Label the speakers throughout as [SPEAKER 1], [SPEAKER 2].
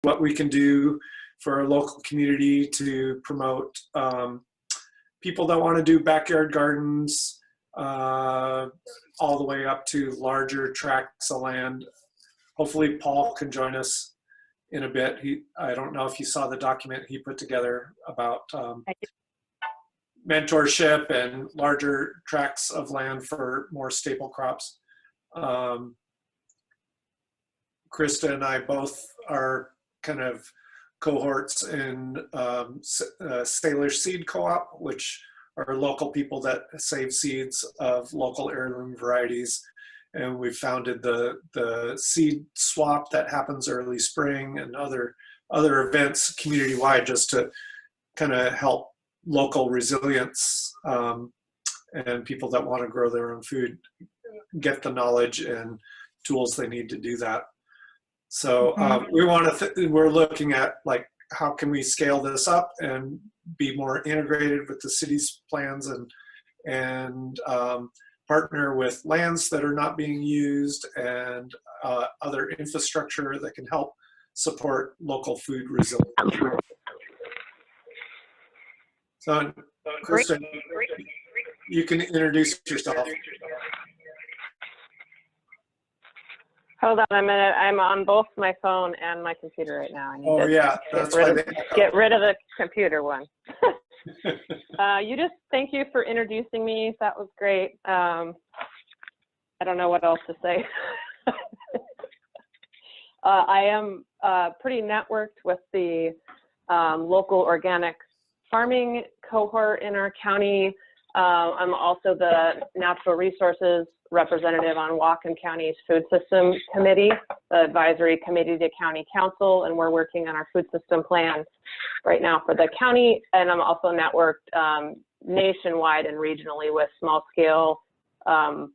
[SPEAKER 1] what we can do for our local community to promote people that want to do backyard gardens, all the way up to larger tracts of land. Hopefully Paul can join us in a bit. I don't know if you saw the document he put together about mentorship and larger tracts of land for more staple crops. Krista and I both are kind of cohorts in Sailor Seed Co-op, which are local people that save seeds of local heirloom varieties. And we founded the seed swap that happens early spring and other events community-wide, just to kind of help local resilience and people that want to grow their own food get the knowledge and tools they need to do that. So we're looking at, like, how can we scale this up and be more integrated with the city's plans and partner with lands that are not being used and other infrastructure that can help support local food resilience. So, Kristen, you can introduce yourself.
[SPEAKER 2] Hold on a minute. I'm on both my phone and my computer right now.
[SPEAKER 1] Oh yeah, that's why they
[SPEAKER 2] get rid of the computer one. Thank you for introducing me. That was great. I don't know what else to say. I am pretty networked with the local organic farming cohort in our county. I'm also the natural resources representative on Whatcom County's food system committee, the advisory committee to county council, and we're working on our food system plan right now for the county. And I'm also networked nationwide and regionally with small scale,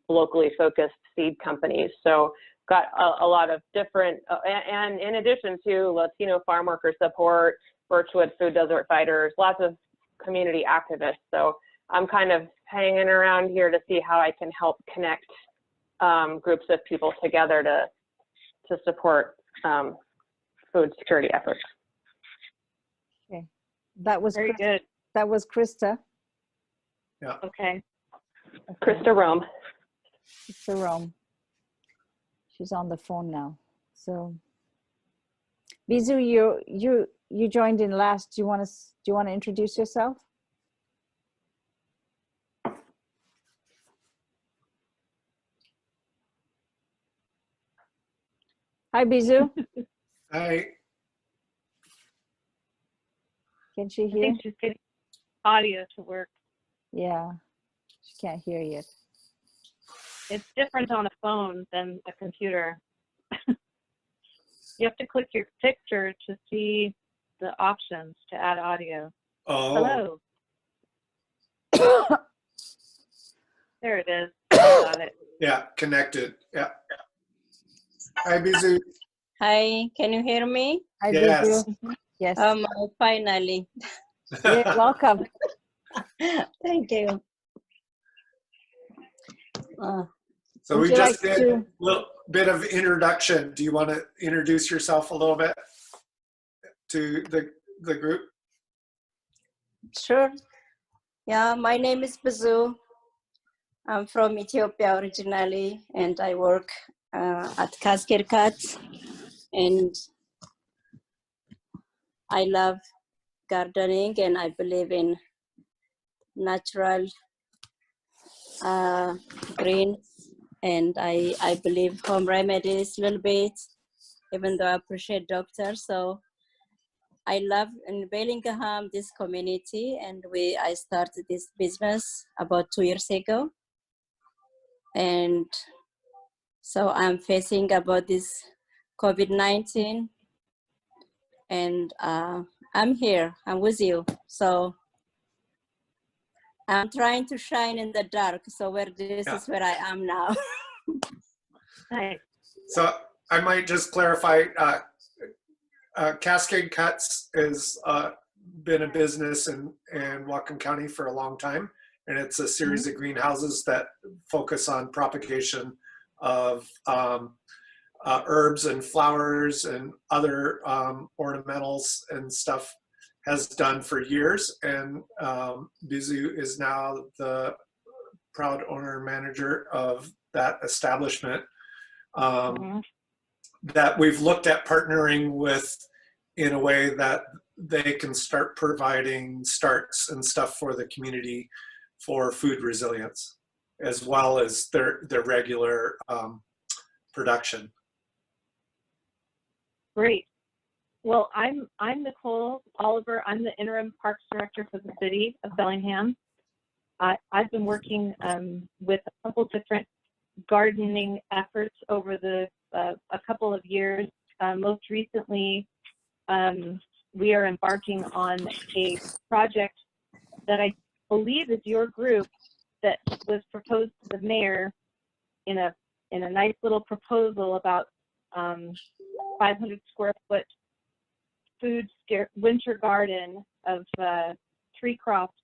[SPEAKER 2] locally focused seed companies. So got a lot of different, and in addition to Latino farm worker support, Birchwood Food Desert Fighters, lots of community activists. So I'm kind of hanging around here to see how I can help connect groups of people together to support food security efforts.
[SPEAKER 3] Okay, that was
[SPEAKER 2] very good.
[SPEAKER 3] That was Krista.
[SPEAKER 1] Yeah.
[SPEAKER 2] Okay. Krista Rome.
[SPEAKER 3] Krista Rome. She's on the phone now. So, Bizu, you joined in last. Do you want to introduce yourself? Hi, Bizu.
[SPEAKER 1] Hi.
[SPEAKER 3] Can she hear?
[SPEAKER 4] I think she's getting audio to work.
[SPEAKER 3] Yeah, she can't hear yet.
[SPEAKER 4] It's different on a phone than a computer. You have to click your picture to see the options to add audio.
[SPEAKER 1] Oh.
[SPEAKER 4] Hello. There it is. Got it.
[SPEAKER 1] Yeah, connected. Yeah. Hi, Bizu.
[SPEAKER 5] Hi, can you hear me?
[SPEAKER 3] Hi,
[SPEAKER 1] Yes.
[SPEAKER 3] Bizu. Yes.
[SPEAKER 5] Finally.
[SPEAKER 3] Yeah, welcome.
[SPEAKER 5] Thank you.
[SPEAKER 1] So we
[SPEAKER 3] you
[SPEAKER 1] just
[SPEAKER 3] like
[SPEAKER 1] did
[SPEAKER 3] to-
[SPEAKER 1] a little bit of introduction. Do you want to introduce yourself a little bit to the group?
[SPEAKER 5] Sure. Yeah, my name is Bazu. I'm from Ethiopia originally, and I work at Cascade Cuts. And I love gardening, and I believe in natural greens, and I believe home remedies a little bit, even though I appreciate doctors. So I love in Bellingham this community, and I started this business about 2 years ago. And so I'm facing about this COVID-19, and I'm here, I'm with you. So I'm trying to shine in the dark. So this is where I am now.
[SPEAKER 4] Nice.
[SPEAKER 1] So I might just clarify, Cascade Cuts has been a business in Whatcom County for a long time. And it's a series of greenhouses that focus on propagation of herbs and flowers and other ornamentals and stuff has done for years. And Bizu is now the proud owner and manager of that establishment that we've looked at partnering with in a way that they can start providing starts and stuff for the community for food resilience, as well as their regular production.
[SPEAKER 4] Great. Well, I'm Nicole Oliver. I'm the interim parks director for the city of Bellingham. I've been working with a couple different gardening efforts over a couple of years. Most recently, we are embarking on a project that I believe is your group that was proposed to the mayor in a nice little proposal about 500 square foot winter garden of 3 crops.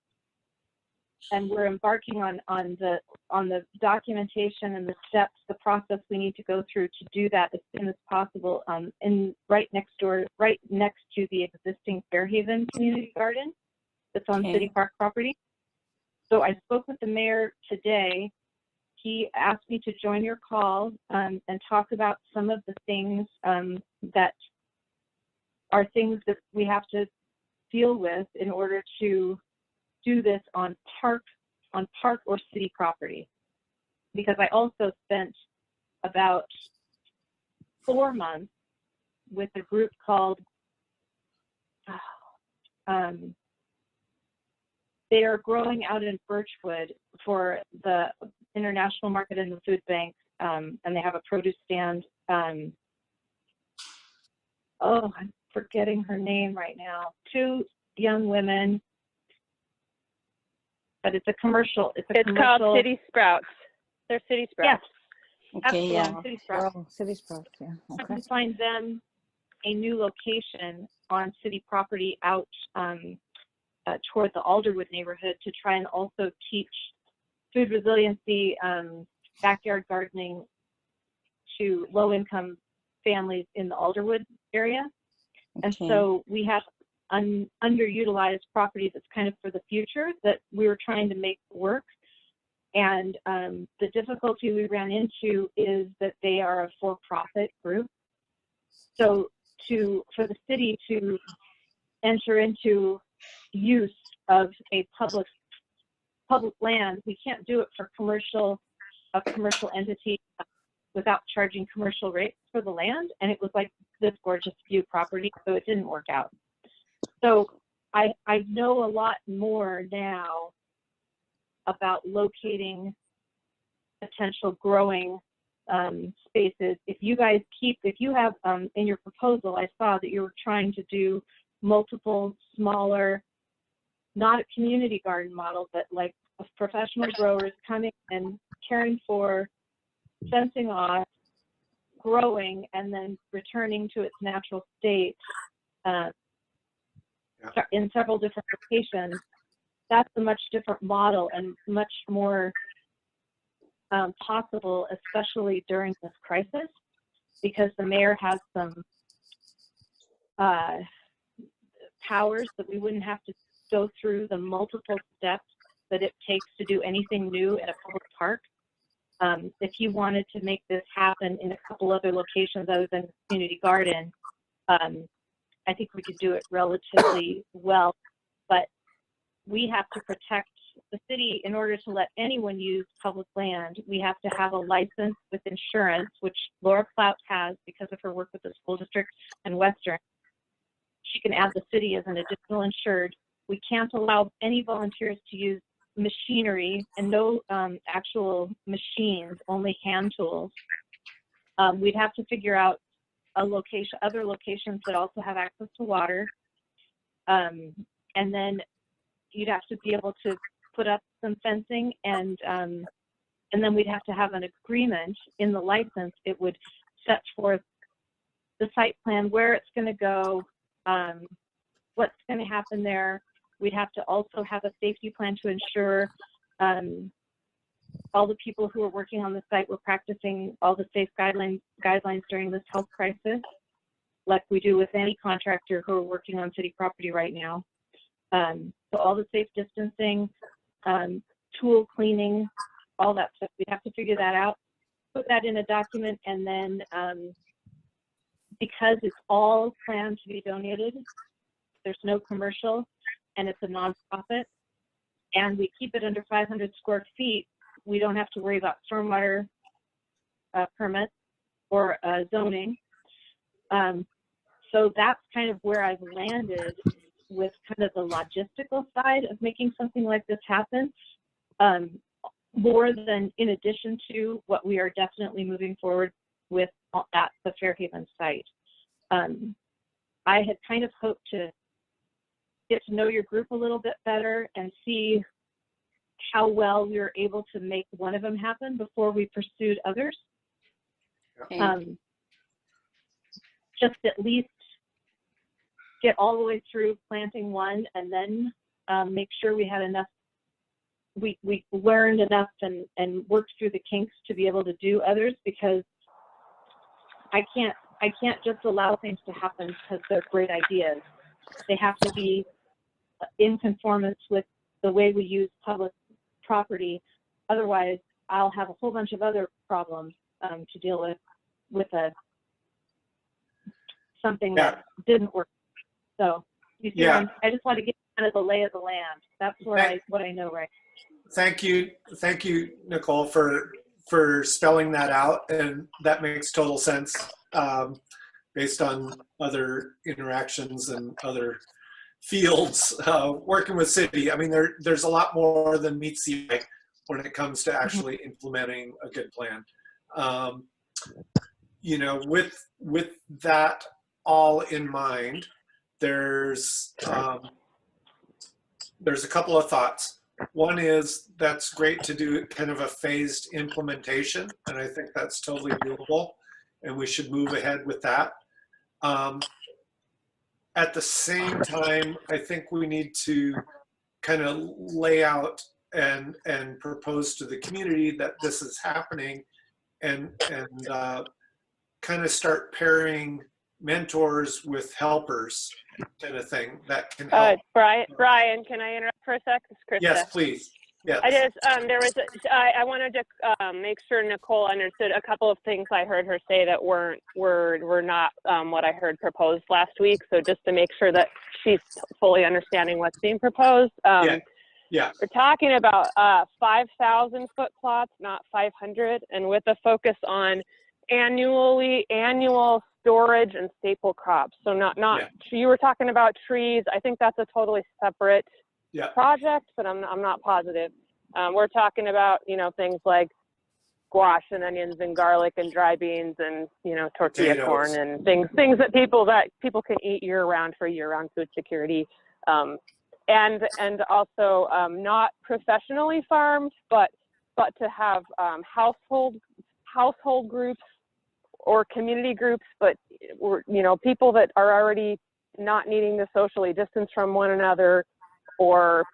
[SPEAKER 4] And we're embarking on the documentation and the steps, the process we need to go through to do that as soon as possible. Right next to the existing Fairhaven Community Garden that's on City Park property. So I spoke with the mayor today. He asked me to join your call and talk about some of the things that are things that we have to deal with in order to do this on park or city property. Because I also spent about 4 months with a group called they are growing out in Birchwood for the International Market and the Food Bank, and they have a produce stand. I'm forgetting her name right now. 2 young women, but it's a commercial. It's
[SPEAKER 2] called City Sprouts. They're City Sprouts.
[SPEAKER 4] Yes.
[SPEAKER 5] Okay,
[SPEAKER 4] Absolutely.
[SPEAKER 5] yeah.
[SPEAKER 4] City Sprouts.
[SPEAKER 3] Oh, City Sprouts, yeah.
[SPEAKER 4] Trying
[SPEAKER 3] Okay.
[SPEAKER 4] to find them a new location on city property out toward the Alderwood neighborhood to try and also teach food resiliency, backyard gardening to low-income families in the Alderwood area. And so we have underutilized property that's kind of for the future that we were trying to make work. And the difficulty we ran into is that they are a for-profit group. So for the city to enter into use of a public land, we can't do it for a commercial entity without charging commercial rates for the land. And it was like this gorgeous view property, so it didn't work out. So I know a lot more now about locating potential growing spaces. If you have in your proposal, I saw that you were trying to do multiple smaller, not a community garden model, but like professional growers coming and caring for, fencing off, growing, and then returning to its natural state in several different locations. That's a much different model and much more possible, especially during this crisis, because the mayor has some powers that we wouldn't have to go through the multiple steps that it takes to do anything new at a public park. If you wanted to make this happen in a couple other locations other than the community garden, I think we could do it relatively well, but we have to protect the city. In order to let anyone use public land, we have to have a license with insurance, which Laura Plout has because of her work with the school district and Western. She can add the city as an additional insured. We can't allow any volunteers to use machinery and no actual machines, only hand tools. We'd have to figure out other locations that also have access to water. And then you'd have to be able to put up some fencing, and then we'd have to have an agreement in the license. It would set forth the site plan, where it's going to go, what's going to happen there. We'd have to also have a safety plan to ensure all the people who were working on the site were practicing all the safe guidelines during this health crisis, like we do with any contractor who are working on city property right now. So all the safe distancing, tool cleaning, all that stuff. We have to figure that out, put that in a document, and then because it's all planned to be donated, there's no commercial, and it's a nonprofit, and we keep it under 500 square feet, we don't have to worry about stormwater permits or zoning. So that's kind of where I've landed with kind of the logistical side of making something like this happen, more than in addition to what we are definitely moving forward with at the Fairhaven site. I had kind of hoped to get to know your group a little bit better and see how well we were able to make one of them happen before we pursued others.
[SPEAKER 5] Okay.
[SPEAKER 4] Just at least get all the way through planting one, and then make sure we had enough, we learned enough and worked through the kinks to be able to do others, because I can't just allow things to happen because they're great ideas. They have to be in conformance with the way we use public property. Otherwise, I'll have a whole bunch of other problems to deal with something that didn't work. So you see, I just want to get kind of the lay of the land. That's where what I know right.
[SPEAKER 1] Thank you, Nicole, for spelling that out, and that makes total sense based on other interactions and other fields working with city. I mean, there's a lot more than meets the eye when it comes to actually implementing a good plan. You know, with that all in mind, there's a couple of thoughts. One is that's great to do kind of a phased implementation, and I think that's totally doable, and we should move ahead with that. At the same time, I think we need to kind of lay out and propose to the community that this is happening, and kind of start pairing mentors with helpers, kind of thing that can help.
[SPEAKER 2] Brian, can I interrupt for a sec? It's Krista.
[SPEAKER 1] Yes, please. Yes.
[SPEAKER 2] I just I wanted to make sure Nicole understood a couple of things I heard her say that were not what I heard proposed last week. So just to make sure that she's fully understanding what's being proposed.
[SPEAKER 1] Yeah.
[SPEAKER 2] We're talking about 5,000 foot plots, not 500, and with a focus on annual storage and staple crops. So not you were talking about trees. I think that's a totally separate project, but I'm not positive. We're talking about, you know, things like squash and onions and garlic and dry beans and, you know, tortilla corn and things that people can eat year round for year-round food security. And also not professionally farmed, but to have household groups or community groups, but you know, people that are already not needing to socially distance from one another, or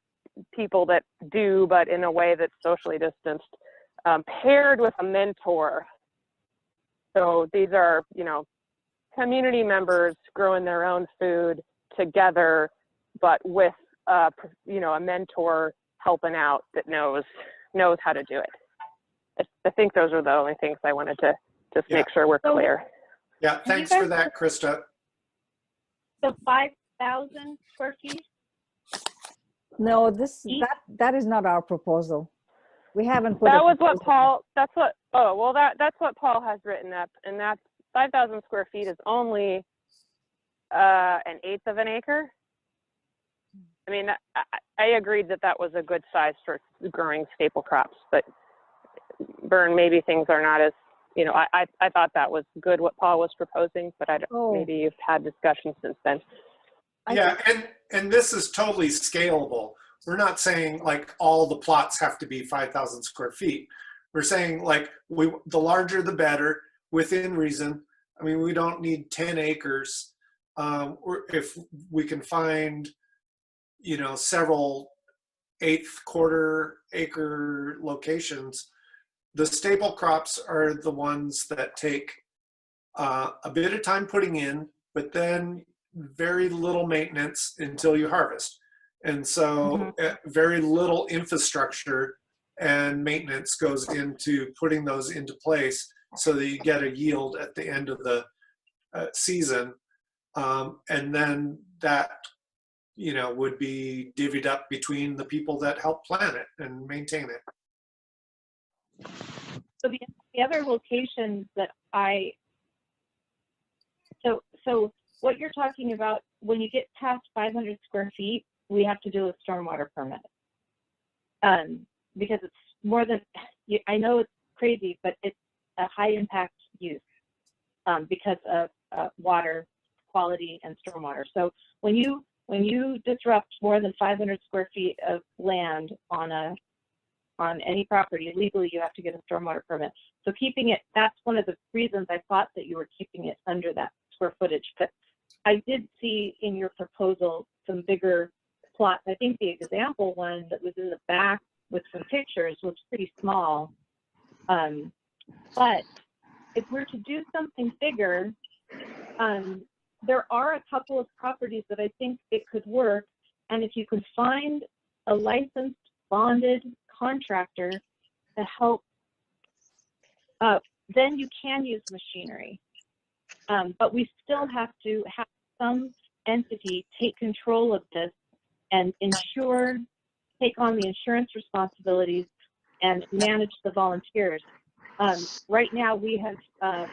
[SPEAKER 2] people that do, but in a way that's socially distanced, paired with a mentor. So these are, you know, community members growing their own food together, but with you know, a mentor helping out that knows how to do it. I think those are the only things I wanted to just make sure we're clear.
[SPEAKER 1] Yeah, thanks for that, Krista.
[SPEAKER 4] So 5,000 square feet?
[SPEAKER 3] No, that is not our proposal. We haven't put
[SPEAKER 2] That was what Paul, that's what Paul has written up, and that's 5,000 square feet is only an eighth of an acre. I mean, I agreed that was a good size for growing staple crops, but Bern, maybe things are not as, you know, I thought that was good what Paul was proposing, but I don't, maybe you've had discussions since then.
[SPEAKER 1] Yeah, and this is totally scalable. We're not saying like all the plots have to be 5,000 square feet. We're saying like the larger the better, within reason. I mean, we don't need 10 acres. Or if we can find, you know, several eighth quarter acre locations, the staple crops are the ones that take a bit of time putting in, but then very little maintenance until you harvest. And so very little infrastructure and maintenance goes into putting those into place so that you get a yield at the end of the season. And then that, you know, would be divvied up between the people that help plant it and maintain it.
[SPEAKER 4] So the other locations that so what you're talking about, when you get past 500 square feet, we have to do a stormwater permit. Because it's more than, I know it's crazy, but it's a high impact use because of water quality and stormwater. So when you disrupt more than 500 square feet of land on any property, legally you have to get a stormwater permit. So keeping it, that's one of the reasons I thought that you were keeping it under that square footage. But I did see in your proposal some bigger plots. I think the example one that was in the back with some pictures was pretty small. But if we're to do something bigger, there are a couple of properties that I think it could work. And if you could find a licensed, bonded contractor to help, then you can use machinery. But we still have to have some entity take control of this and take on the insurance responsibilities and manage the volunteers. Right now we have,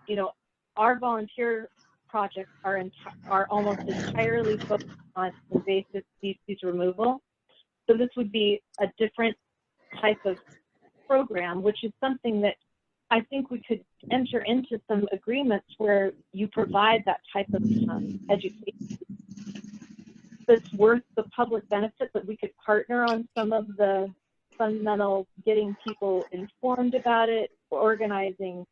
[SPEAKER 4] you know, our volunteer projects are almost entirely focused on invasive species removal. So this would be a different type of program, which is something that I think we could enter into some agreements where you provide that type of education that's worth the public benefit, but we could partner on some of the fundamental, getting people informed about it, organizing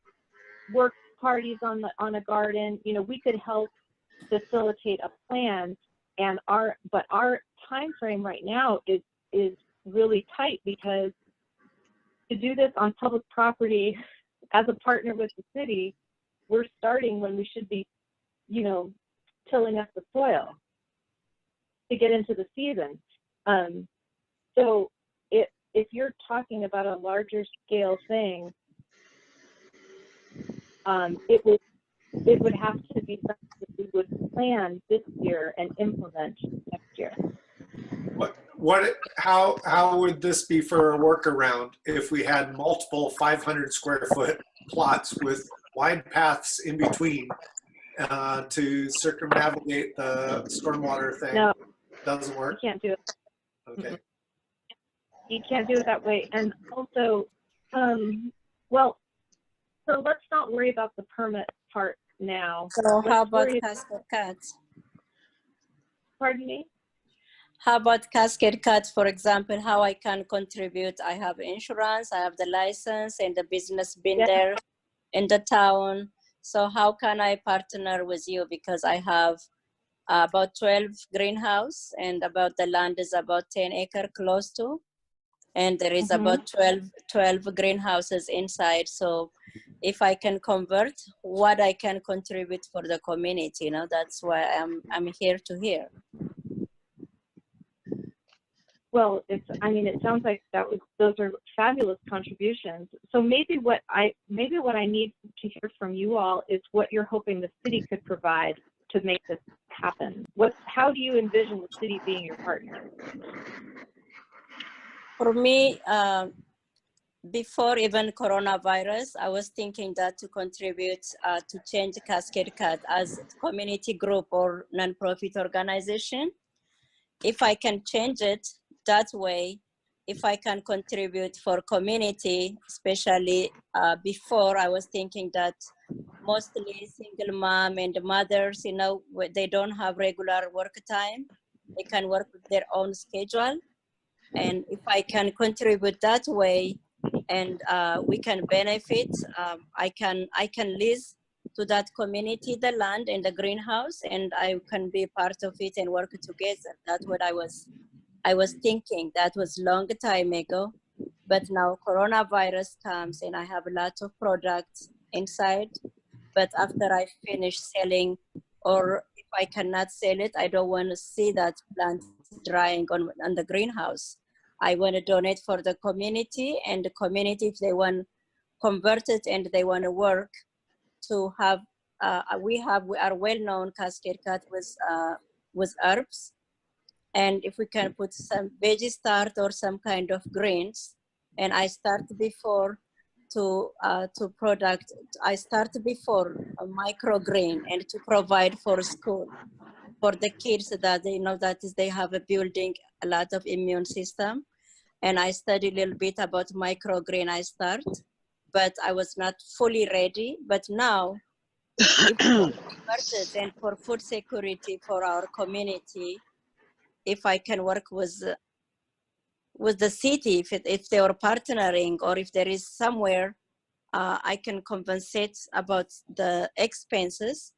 [SPEAKER 4] work parties on a garden. You know, we could help facilitate a plan, and our time frame right now is really tight, because to do this on public property as a partner with the city, we're starting when we should be, you know, tilling up the soil to get into the season. So if you're talking about a larger scale thing, it would have to be something that we would plan this year and implement next year.
[SPEAKER 1] How would this be for a workaround if we had multiple 500 square foot plots with wide paths in between to circumnavigate the stormwater thing?
[SPEAKER 4] No,
[SPEAKER 1] doesn't work.
[SPEAKER 4] You can't do it.
[SPEAKER 1] Okay.
[SPEAKER 4] You can't do it that way. And also, well, so let's not worry about the permit part now.
[SPEAKER 5] So how about cascade cuts?
[SPEAKER 4] Pardon me?
[SPEAKER 5] How about cascade cut, for example, how I can contribute? I have insurance, I have the license, and the business been there in the town. So how can I partner with you? Because I have about 12 greenhouse, and about the land is about 10 acre close to. And there is about 12 greenhouses inside. So if I can convert what I can contribute for the community, you know, that's why I'm here to hear.
[SPEAKER 4] Well, I mean, it sounds like those are fabulous contributions. So maybe what I need to hear from you all is what you're hoping the city could provide to make this happen. How do you envision the city being your partner?
[SPEAKER 5] For me, before even coronavirus, I was thinking that to contribute to change Cascade Cut as a community group or nonprofit organization. If I can change it that way, if I can contribute for community, especially before I was thinking that mostly single mom and mothers, you know, they don't have regular work time. They can work with their own schedule. And if I can contribute that way, and we can benefit, I can lease to that community the land and the greenhouse, and I can be part of it and work together. That's what I was thinking. That was long time ago. But now coronavirus comes and I have a lot of products inside. But after I finish selling, or if I cannot sell it, I don't want to see that plant drying on the greenhouse. I want to donate for the community, and the community, if they want convert it and they want to work to have, we are well-known cascade cut with herbs. And if we can put some veggie start or some kind of greens, and I start before to product, I start before a microgreen and to provide for school for the kids that they know that is they have a building a lot of immune system. And I study a little bit about microgreen. I start, but I was not fully ready. But now, if we convert it and for food security for our community, if I can work with the city, if they are partnering, or if there is somewhere I can compensate about the expenses,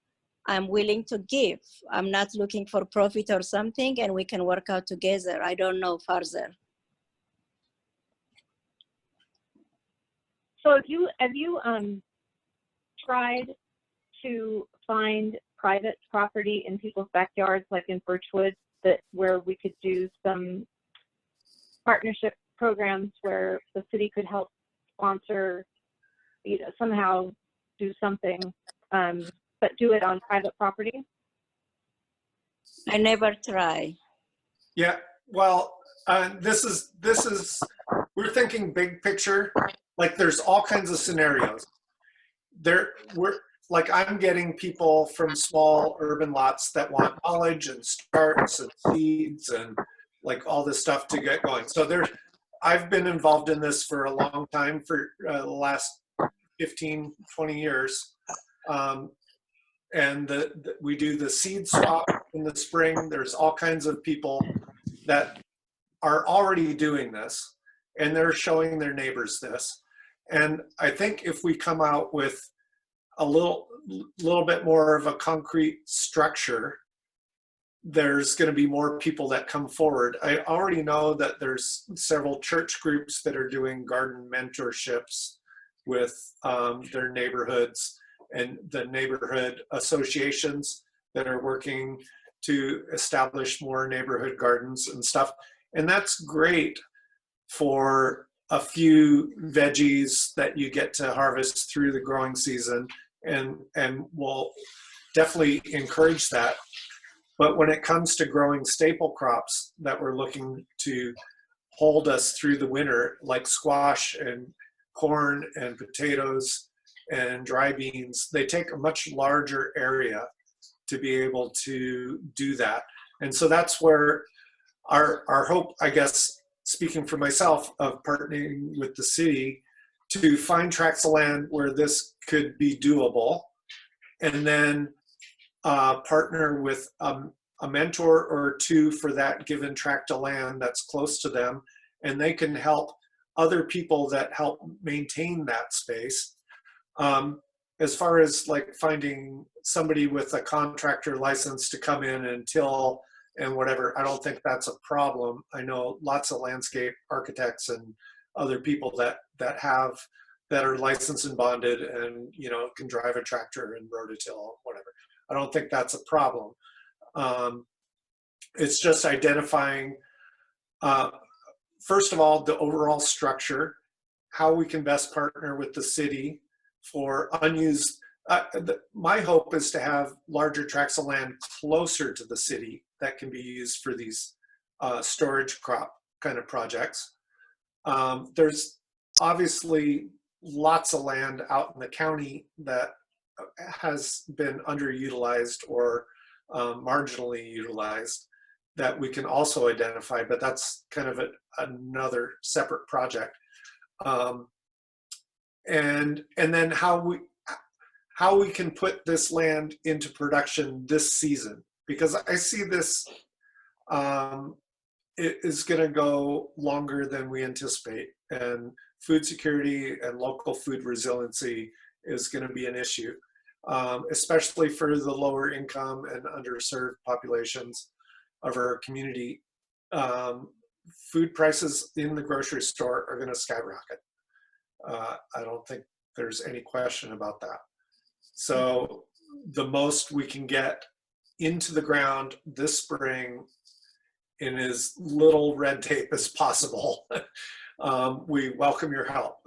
[SPEAKER 5] I'm willing to give. I'm not looking for profit or something, and we can work out together. I don't know further.
[SPEAKER 4] So have you tried to find private property in people's backyards, like in Birchwood, where we could do some partnership programs where the city could help sponsor, somehow do something, but do it on private property?
[SPEAKER 5] I never try.
[SPEAKER 1] Yeah, well, this is we're thinking big picture. Like there's all kinds of scenarios. I'm getting people from small urban lots that want knowledge and starts and seeds and like all this stuff to get going. So I've been involved in this for a long time, for the last 15, 20 years. And we do the seed swap in the spring. There's all kinds of people that are already doing this, and they're showing their neighbors this. And I think if we come out with a little bit more of a concrete structure, there's going to be more people that come forward. I already know that there's several church groups that are doing garden mentorships with their neighborhoods, and the neighborhood associations that are working to establish more neighborhood gardens and stuff. And that's great for a few veggies that you get to harvest through the growing season, and we'll definitely encourage that. But when it comes to growing staple crops that we're looking to hold us through the winter, like squash and corn and potatoes and dry beans, they take a much larger area to be able to do that. And so that's where our hope, I guess, speaking for myself, of partnering with the city to find tracts of land where this could be doable, and then partner with a mentor or two for that given tract of land that's close to them, and they can help other people that help maintain that space. As far as like finding somebody with a contractor license to come in and till and whatever, I don't think that's a problem. I know lots of landscape architects and other people that are licensed and bonded, and can drive a tractor and rototill, whatever. I don't think that's a problem. It's just identifying, first of all, the overall structure, how we can best partner with the city for unused. My hope is to have larger tracts of land closer to the city that can be used for these storage crop kind of projects. There's obviously lots of land out in the county that has been underutilized or marginally utilized that we can also identify, but that's kind of another separate project. And then how we can put this land into production this season, because I see this it is going to go longer than we anticipate, and food security and local food resiliency is going to be an issue, especially for the lower income and underserved populations of our community. food prices in the grocery store are going to skyrocket. I don't think there's any question about that. So the most we can get into the ground this spring in as little red tape as possible. We welcome your help.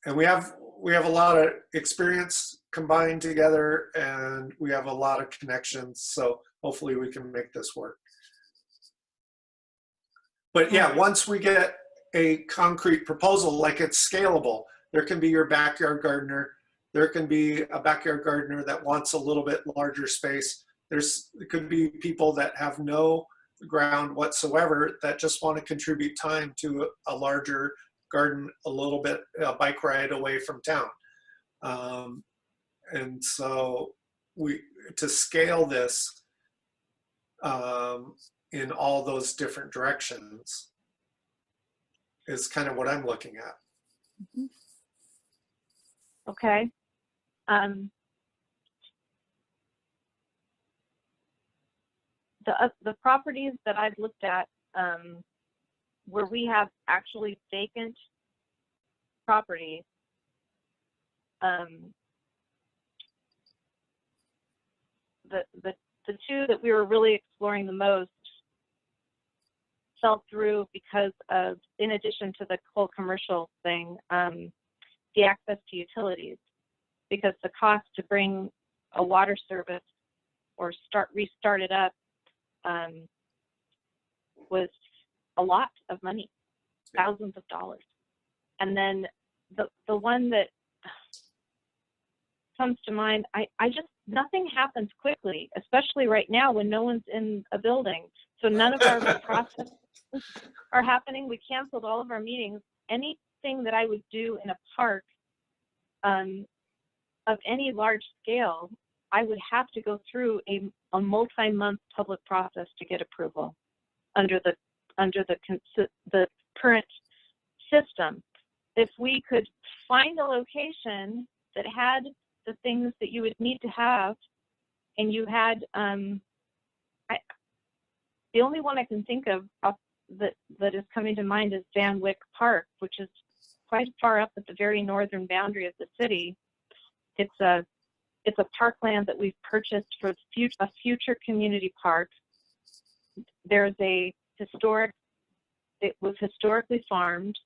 [SPEAKER 1] And we have a lot of experience combined together, and we have a lot of connections. So hopefully we can make this work. But yeah, once we get a concrete proposal, like it's scalable, there can be your backyard gardener. There can be a backyard gardener that wants a little bit larger space. There could be people that have no ground whatsoever that just want to contribute time to a larger garden, a little bit, a bike ride away from town. And so to scale this in all those different directions is kind of what I'm looking at.
[SPEAKER 3] Mm-hmm.
[SPEAKER 4] Okay. The properties that I've looked at where we have actually vacant property, the two that we were really exploring the most fell through because of, in addition to the whole commercial thing, the access to utilities, because the cost to bring a water service or restart it up was a lot of money, thousands of dollars. And then the one that comes to mind, I just, nothing happens quickly, especially right now when no one's in a building. So none of our processes are happening. We canceled all of our meetings. Anything that I would do in a park of any large scale, I would have to go through a multi-month public process to get approval under the current system. If we could find a location that had the things that you would need to have, and you had, the only one I can think of that is coming to mind is Van Wyck Park, which is quite far up at the very northern boundary of the city. It's a parkland that we've purchased for a future community park. There's it was historically farmed.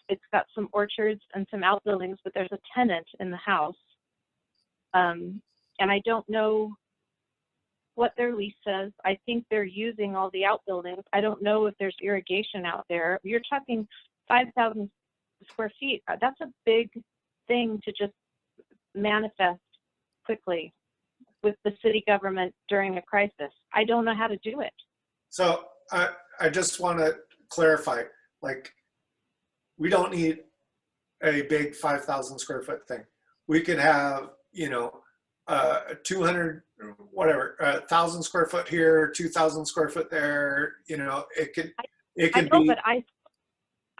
[SPEAKER 4] It's got some orchards and some outbuildings, but there's a tenant in the house. And I don't know what their lease says. I think they're using all the outbuildings. I don't know if there's irrigation out there. You're talking 5,000 square feet. That's a big thing to just manifest quickly with the city government during a crisis. I don't know how to do it.
[SPEAKER 1] So I just want to clarify, like, we don't need a big 5,000 square foot thing. We could have, 200, whatever, 1,000 square foot here, 2,000 square foot there. It could
[SPEAKER 4] I know,
[SPEAKER 1] be.
[SPEAKER 4] But I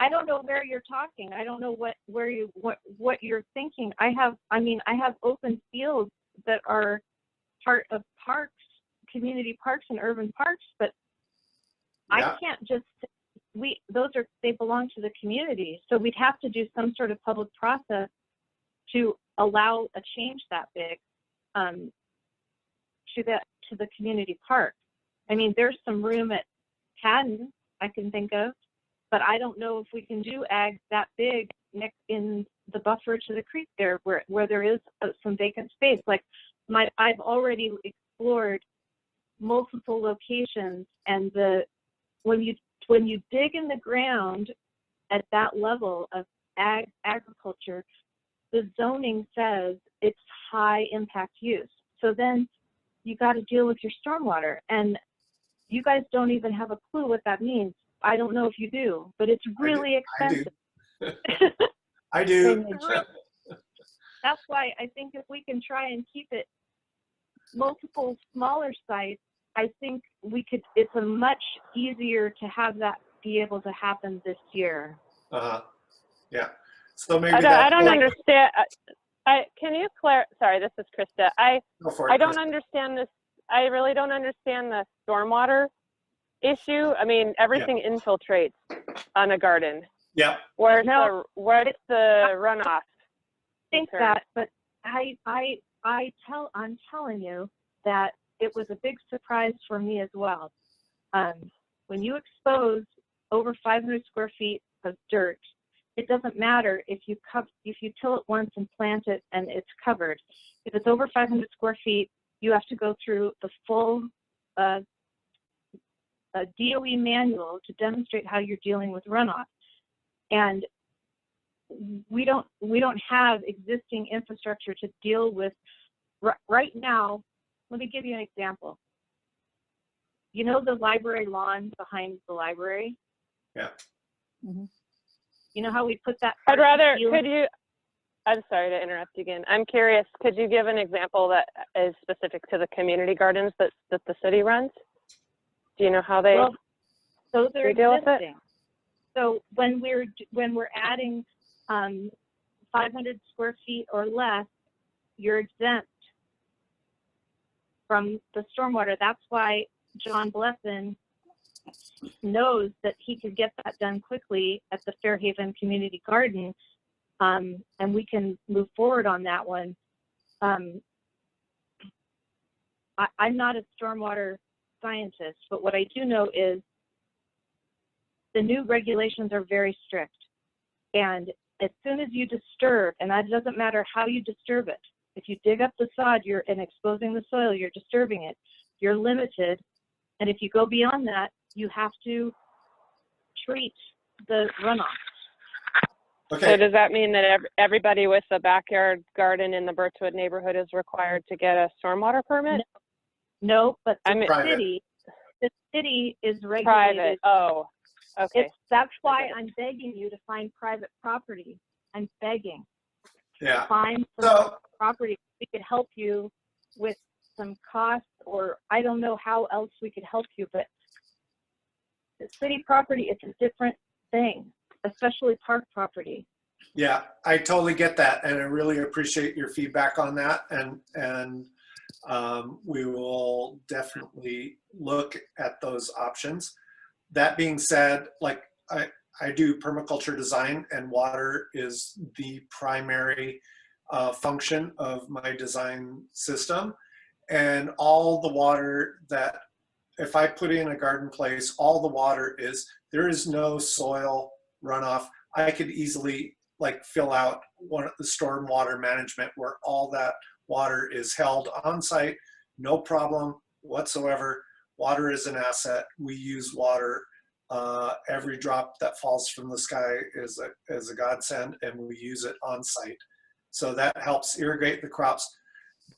[SPEAKER 4] don't know where you're talking. I don't know what you're thinking. I have open fields that are part of parks, community parks and urban parks, but
[SPEAKER 1] Yeah.
[SPEAKER 4] I can't just, they belong to the community. So we'd have to do some sort of public process to allow a change that big to the community park. I mean, there's some room at Haddon I can think of, but I don't know if we can do ag that big next in the buffer to the creek there, where there is some vacant space. Like I've already explored multiple locations, and when you dig in the ground at that level of agriculture, the zoning says it's high impact use. So then you got to deal with your stormwater, and you guys don't even have a clue what that means. I don't know if you do, but it's really expensive.
[SPEAKER 1] I do.
[SPEAKER 4] That's why I think if we can try and keep it multiple smaller sites, I think it's a much easier to have that be able to happen this year.
[SPEAKER 1] Yeah. So maybe
[SPEAKER 2] I don't understand. Can you sorry, this is Krista. I don't understand this. I really don't understand the stormwater issue? I mean, everything infiltrates on a garden.
[SPEAKER 1] Yeah.
[SPEAKER 2] Where's
[SPEAKER 4] No,
[SPEAKER 2] the runoff?
[SPEAKER 4] think
[SPEAKER 2] concern?
[SPEAKER 4] that, but I'm telling you that it was a big surprise for me as well. When you expose over 500 square feet of dirt, it doesn't matter if you till it once and plant it and it's covered. If it's over 500 square feet, you have to go through the full DOE manual to demonstrate how you're dealing with runoff. And we don't have existing infrastructure to deal with right now. Let me give you an example. You know the library lawn behind the library?
[SPEAKER 1] Yeah.
[SPEAKER 3] Mm-hmm.
[SPEAKER 4] You know how we put that?
[SPEAKER 2] I'm sorry to interrupt you again. I'm curious, could you give an example that is specific to the community gardens that the city runs? Do you know how they
[SPEAKER 4] those are
[SPEAKER 2] deal with it?
[SPEAKER 4] existing. So when we're adding 500 square feet or less, you're exempt from the stormwater. That's why John Blesson knows that he could get that done quickly at the Fairhaven Community Garden, and we can move forward on that one. I'm not a stormwater scientist, but what I do know is the new regulations are very strict. And as soon as you disturb, and that doesn't matter how you disturb it, if you dig up the sod and exposing the soil, you're disturbing it, you're limited. And if you go beyond that, you have to treat the runoff.
[SPEAKER 1] Okay.
[SPEAKER 2] So does that mean that everybody with a backyard garden in the Birchwood neighborhood is required to get a stormwater permit?
[SPEAKER 4] No, but
[SPEAKER 1] Private.
[SPEAKER 4] the city is regulated.
[SPEAKER 2] Private. Oh, okay.
[SPEAKER 4] That's why I'm begging you to find private property. I'm begging.
[SPEAKER 1] Yeah.
[SPEAKER 4] Find some property. We could help you with some costs, or I don't know how else we could help you, but the city property, it's a different thing, especially park property.
[SPEAKER 1] Yeah, I totally get that, and I really appreciate your feedback on that. And we will definitely look at those options. That being said, like I do permaculture design, and water is the primary function of my design system. And all the water that, if I put in a garden place, all the water there is no soil runoff. I could easily like fill out one of the stormwater management where all that water is held on site, no problem whatsoever. Water is an asset. We use water. Every drop that falls from the sky is a godsend, and we use it on site. So that helps irrigate the crops.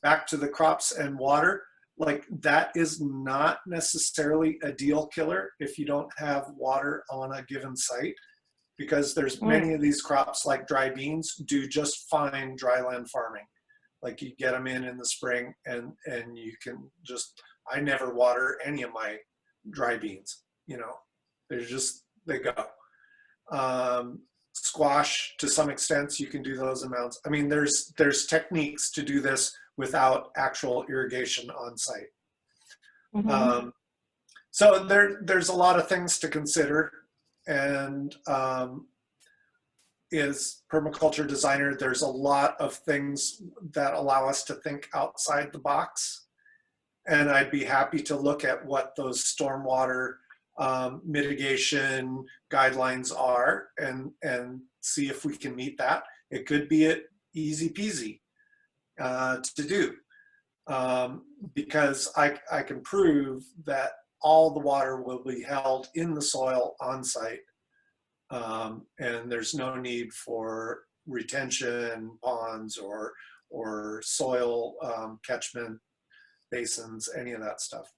[SPEAKER 1] Back to the crops and water, like that is not necessarily a deal killer if you don't have water on a given site, because there's many of these crops like dry beans do just fine dryland farming. Like you get them in the spring and you can just, I never water any of my dry beans, you know, they go. Squash, to some extent, you can do those amounts. I mean, there's techniques to do this without actual irrigation on site.
[SPEAKER 4] Mm-hmm.
[SPEAKER 1] So there's a lot of things to consider, and as permaculture designer, there's a lot of things that allow us to think outside the box, and I'd be happy to look at what those stormwater mitigation guidelines are and see if we can meet that. It could be easy peasy to do, because I can prove that all the water will be held in the soil on site, and there's no need for retention ponds or soil catchment basins, any of that stuff.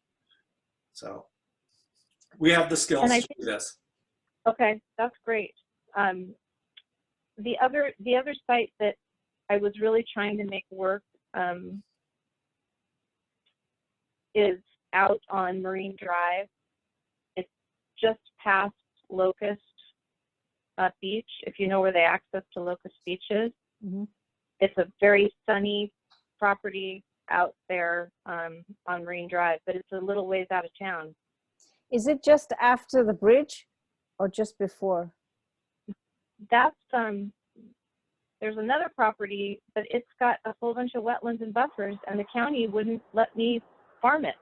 [SPEAKER 1] So we have the skills to do this.
[SPEAKER 4] Okay, that's great. The other site that I was really trying to make work is out on Marine Drive. It's just past Locust Beach, if you know where the access to Locust Beach is.
[SPEAKER 3] Mm-hmm.
[SPEAKER 4] It's a very sunny property out there on Marine Drive, but it's a little ways out of town.
[SPEAKER 3] Is it just after the bridge or just before?
[SPEAKER 4] That's, there's another property, but it's got a whole bunch of wetlands and buffers, and the county wouldn't let me farm it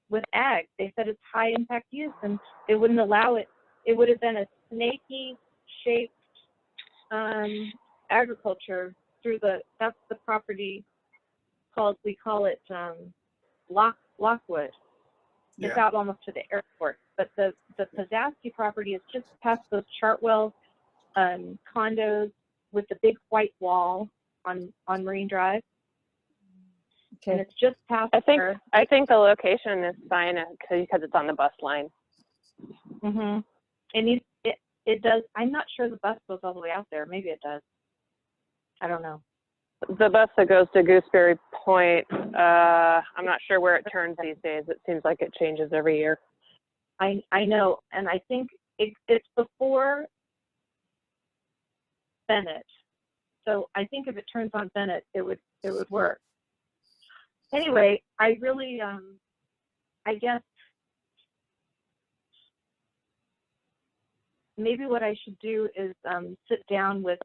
[SPEAKER 4] with ag. They said it's high impact use, and they wouldn't allow it. It would have been a snaky shaped agriculture through that's the property we call it Lockwood. It's
[SPEAKER 1] Yeah.
[SPEAKER 4] out almost to the airport. But the Pazowski property is just past those Chartwell condos with the big white wall on Marine Drive.
[SPEAKER 3] Okay.
[SPEAKER 4] And it's just past
[SPEAKER 2] I
[SPEAKER 4] there.
[SPEAKER 2] think the location is fine because it's on the bus line.
[SPEAKER 4] Mm-hmm. And it does. I'm not sure the bus goes all the way out there. Maybe it does. I don't know.
[SPEAKER 2] The bus that goes to Gooseberry Point, I'm not sure where it turns these days. It seems like it changes every year.
[SPEAKER 4] I know, and I think it's before Bennett. So I think if it turns on Bennett, it would work. Anyway, I really, I guess maybe what I should do is sit down with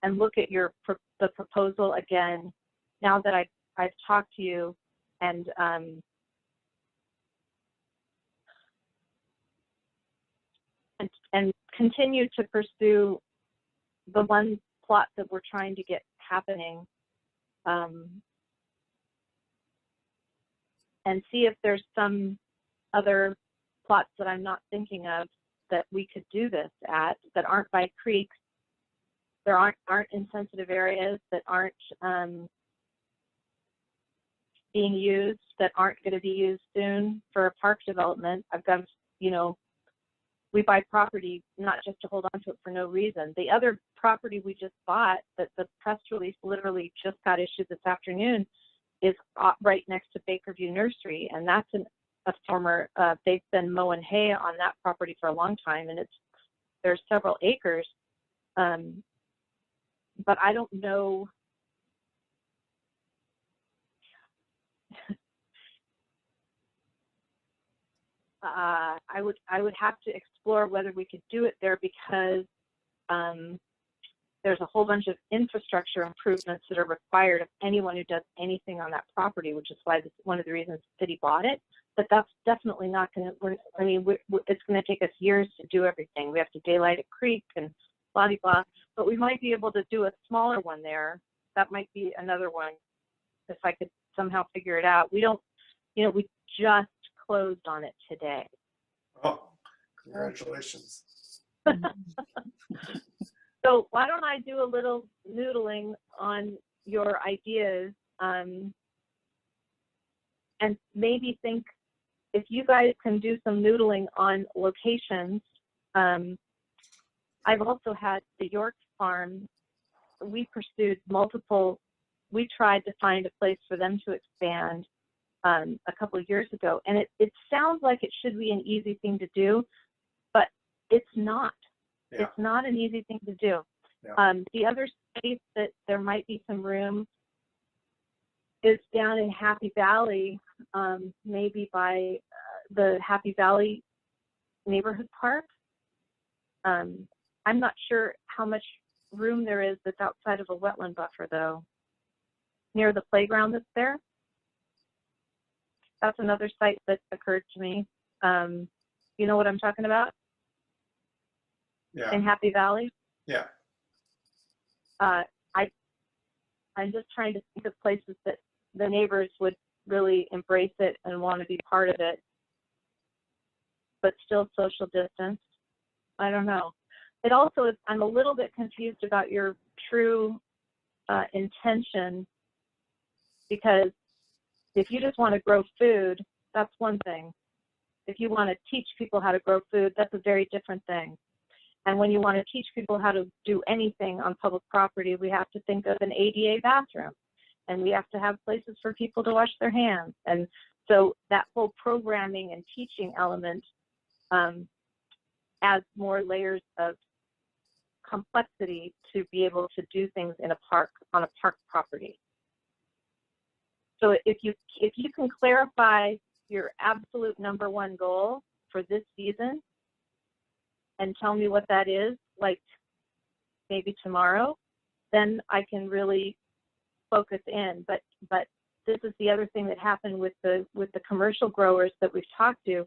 [SPEAKER 4] and look at the proposal again now that I've talked to you, and continue to pursue the one plot that we're trying to get happening, and see if there's some other plots that I'm not thinking of that we could do this at, that aren't by creeks, there aren't in sensitive areas, that aren't being used, that aren't going to be used soon for a park development. I've got, we buy property not just to hold on to it for no reason. The other property we just bought, that the press release literally just got issued this afternoon, is right next to Bakerview Nursery, and that's a former, they've been mowing hay on that property for a long time, and there's several acres, but I don't know. I would have to explore whether we could do it there, because there's a whole bunch of infrastructure improvements that are required of anyone who does anything on that property, which is why one of the reasons the city bought it. But that's definitely not going to, it's going to take us years to do everything. We have to daylight a creek and blah, blah, blah. But we might be able to do a smaller one there. That might be another one if I could somehow figure it out. We don't, we just closed on it today.
[SPEAKER 1] Oh, congratulations.
[SPEAKER 4] So why don't I do a little noodling on your ideas, and maybe think if you guys can do some noodling on locations. I've also had the York Farm. We pursued we tried to find a place for them to expand a couple of years ago, and it sounds like it should be an easy thing to do, but it's not.
[SPEAKER 1] Yeah.
[SPEAKER 4] It's not an easy thing to do.
[SPEAKER 1] Yeah.
[SPEAKER 4] The other space that there might be some room is down in Happy Valley, maybe by the Happy Valley neighborhood park. I'm not sure how much room there is that's outside of a wetland buffer, though. Near the playground that's there. That's another site that occurred to me. You know what I'm talking about?
[SPEAKER 1] Yeah.
[SPEAKER 4] In Happy Valley?
[SPEAKER 1] Yeah.
[SPEAKER 4] I'm just trying to think of places that the neighbors would really embrace it and want to be part of it, but still social distance. I don't know. It also is, I'm a little bit confused about your true intention, because if you just want to grow food, that's one thing. If you want to teach people how to grow food, that's a very different thing. And when you want to teach people how to do anything on public property, we have to think of an ADA bathroom, and we have to have places for people to wash their hands. And so that whole programming and teaching element adds more layers of complexity to be able to do things in a park, on a park property. So if you can clarify your absolute #1 goal for this season and tell me what that is, like maybe tomorrow, then I can really focus in. But this is the other thing that happened with the commercial growers that we've talked to.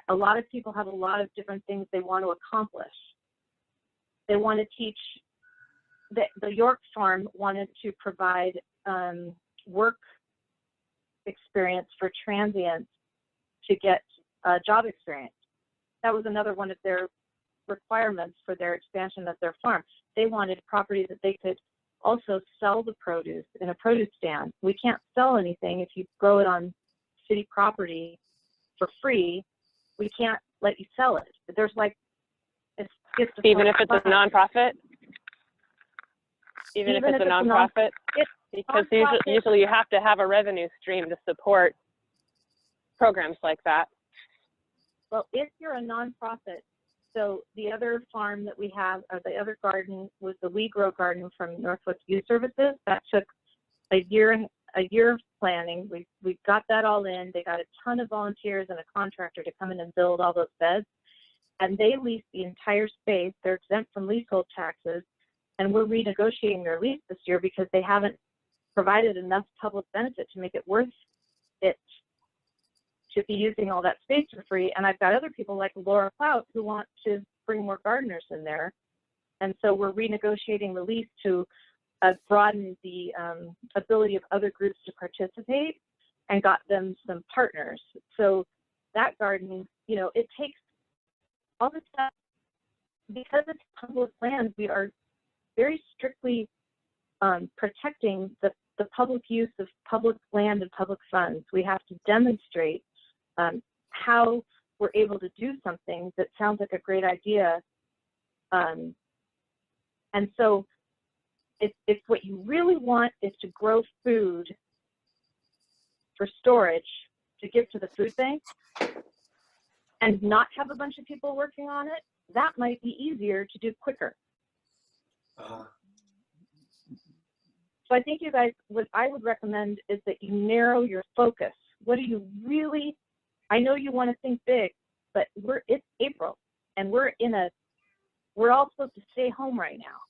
[SPEAKER 4] A lot of people have a lot of different things they want to accomplish. They want to teach. The York farm wanted to provide work experience for transients to get job experience. That was another one of their requirements for their expansion of their farm. They wanted property that they could also sell the produce in a produce stand. We can't sell anything if you grow it on city property for free. We can't let you sell it. There's like,
[SPEAKER 2] even if it's a nonprofit. Even if it's a nonprofit, because usually you have to have a revenue stream to support programs like that.
[SPEAKER 4] Well, if you're a nonprofit, so the other farm that we have, or the other garden, was the We Grow garden from Northwest Youth Services. That took a year of planning. We got that all in. They got a ton of volunteers and a contractor to come in and build all those beds, and they leased the entire space. They're exempt from leasehold taxes, and we're renegotiating their lease this year because they haven't provided enough public benefit to make it worth it to be using all that space for free. And I've got other people like Laura Clout who want to bring more gardeners in there. And so we're renegotiating the lease to broaden the ability of other groups to participate, and got them some partners. So that garden, you know, it takes all this stuff, because it's public land, we are very strictly protecting the public use of public land and public funds. We have to demonstrate how we're able to do something that sounds like a great idea. And so if what you really want is to grow food for storage to give to the food bank and not have a bunch of people working on it, that might be easier to do quicker. So I think you guys, what I would recommend is that you narrow your focus. What do you really, I know you want to think big, but it's April and we're all supposed to stay home right now.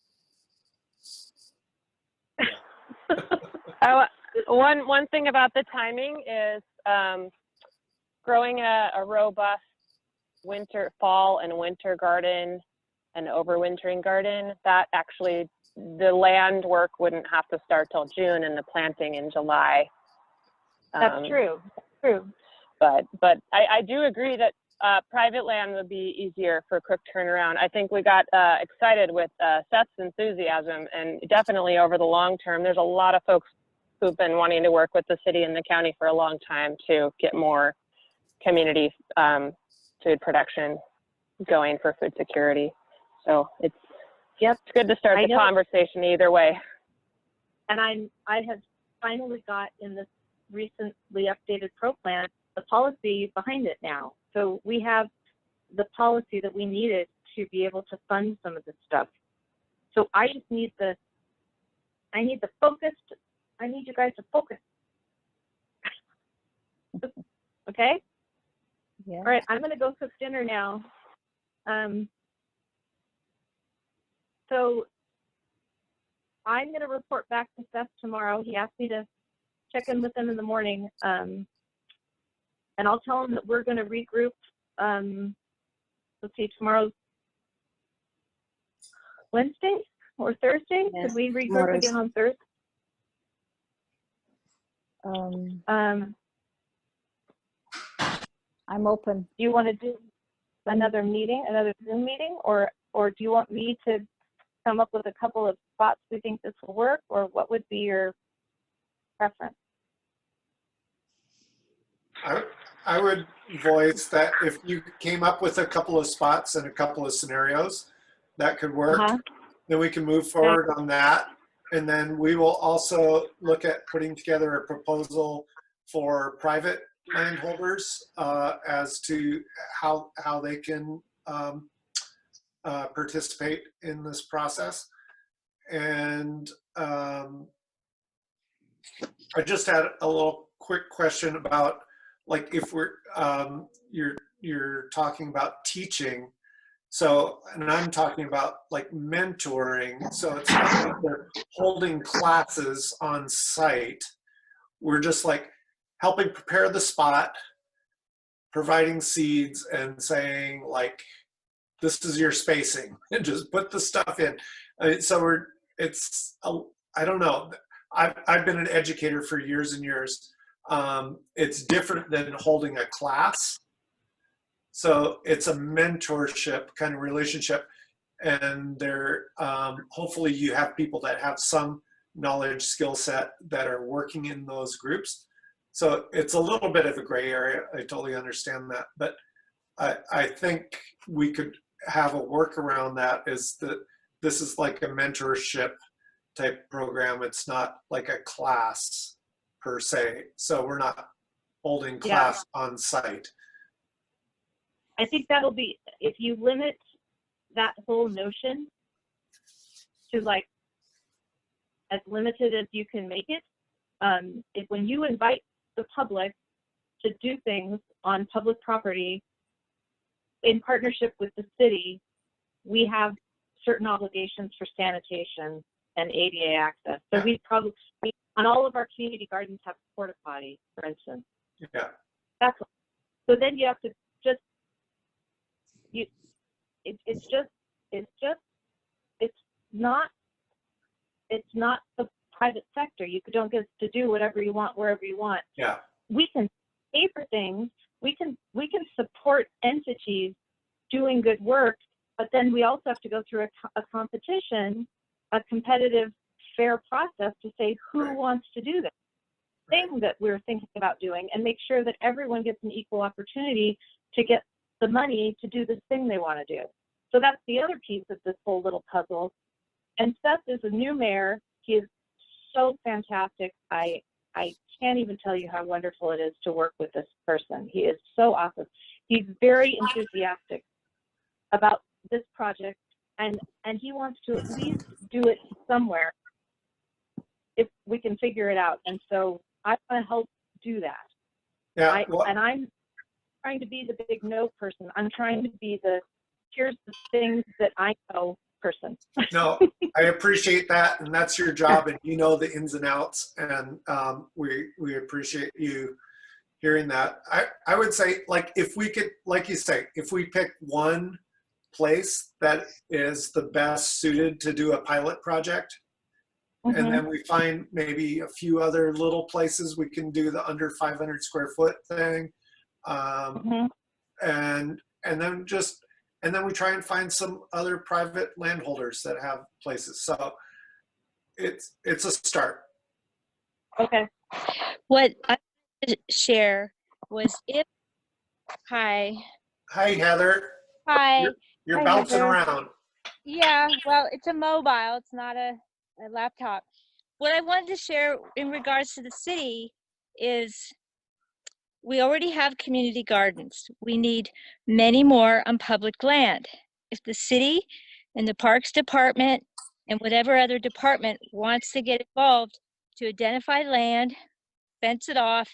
[SPEAKER 2] One thing about the timing is growing a robust fall and winter garden, an overwintering garden, that actually the land work wouldn't have to start till June and the planting in July.
[SPEAKER 4] That's true. True.
[SPEAKER 2] But I do agree that private land would be easier for quick turnaround. I think we got excited with Seth's enthusiasm, and definitely over the long term, there's a lot of folks who've been wanting to work with the city and the county for a long time to get more community food production going for food security. So it's good to start the conversation either way.
[SPEAKER 4] And I have finally got in this recently updated pro plan the policy behind it now. So we have the policy that we needed to be able to fund some of this stuff. So I just need the focused, I need you guys to focus. Okay?
[SPEAKER 3] Yeah.
[SPEAKER 4] All right, I'm gonna go cook dinner now. So I'm gonna report back to Seth tomorrow. He asked me to check in with him in the morning. And I'll tell him that we're gonna regroup. Let's see, tomorrow's Wednesday or Thursday?
[SPEAKER 5] Yes,
[SPEAKER 4] Could we regroup again on Thursday?
[SPEAKER 3] I'm open.
[SPEAKER 4] Do you want to do another meeting, another Zoom meeting, or do you want me to come up with a couple of spots we think this will work, or what would be your preference?
[SPEAKER 1] I would voice that if you came up with a couple of spots and a couple of scenarios that could work, then we can move forward on that. And then we will also look at putting together a proposal for private landholders as to how they can participate in this process. And I just had a little quick question about like if we're, you're talking about teaching. So, and I'm talking about like mentoring. So it's not like they're holding classes on site. We're just like helping prepare the spot, providing seeds and saying like, this is your spacing and just put the stuff in. So I don't know. I've been an educator for years and years. It's different than holding a class. So it's a mentorship kind of relationship. And hopefully you have people that have some knowledge, skill set that are working in those groups. So it's a little bit of a gray area. I totally understand that. But I think we could have a workaround that is that this is like a mentorship type program. It's not like a class per se. So we're not holding class on site.
[SPEAKER 4] I think that'll be, if you limit that whole notion to like as limited as you can make it, when you invite the public to do things on public property in partnership with the city, we have certain obligations for sanitation and ADA access. So we probably, on all of our community gardens, have porta potty, for instance.
[SPEAKER 1] Yeah.
[SPEAKER 4] That's what, so then you have to just, it's not the private sector. You don't get to do whatever you want wherever you want.
[SPEAKER 1] Yeah.
[SPEAKER 4] We can pay for things. We can support entities doing good work, but then we also have to go through a competition, a competitive, fair process to say who wants to do this thing that we're thinking about doing, and make sure that everyone gets an equal opportunity to get the money to do this thing they want to do. So that's the other piece of this whole little puzzle. And Seth is a new mayor. He is so fantastic. I can't even tell you how wonderful it is to work with this person. He is so awesome. He's very enthusiastic about this project, and he wants to at least do it somewhere if we can figure it out. And so I want to help do that.
[SPEAKER 1] Yeah.
[SPEAKER 4] And I'm trying to be the big no person. I'm trying to be the here's the things that I know person.
[SPEAKER 1] No, I appreciate that, and that's your job, and you know the ins and outs, and we appreciate you hearing that. I would say, like, if we could, like you say, if we pick one place that is the best suited to do a pilot project, and then we find maybe a few other little places we can do the under 500 square foot thing, and then we try and find some other private landholders that have places. So it's a start.
[SPEAKER 4] Okay.
[SPEAKER 6] What I wanted to share was hi,
[SPEAKER 1] Heather.
[SPEAKER 6] Hi.
[SPEAKER 1] You're
[SPEAKER 6] Hi,
[SPEAKER 1] bouncing
[SPEAKER 6] Heather.
[SPEAKER 1] around.
[SPEAKER 6] Yeah, well, it's a mobile, it's not a laptop. What I wanted to share in regards to the city is we already have community gardens. We need many more on public land. If the city and the Parks Department and whatever other department wants to get involved to identify land, fence it off,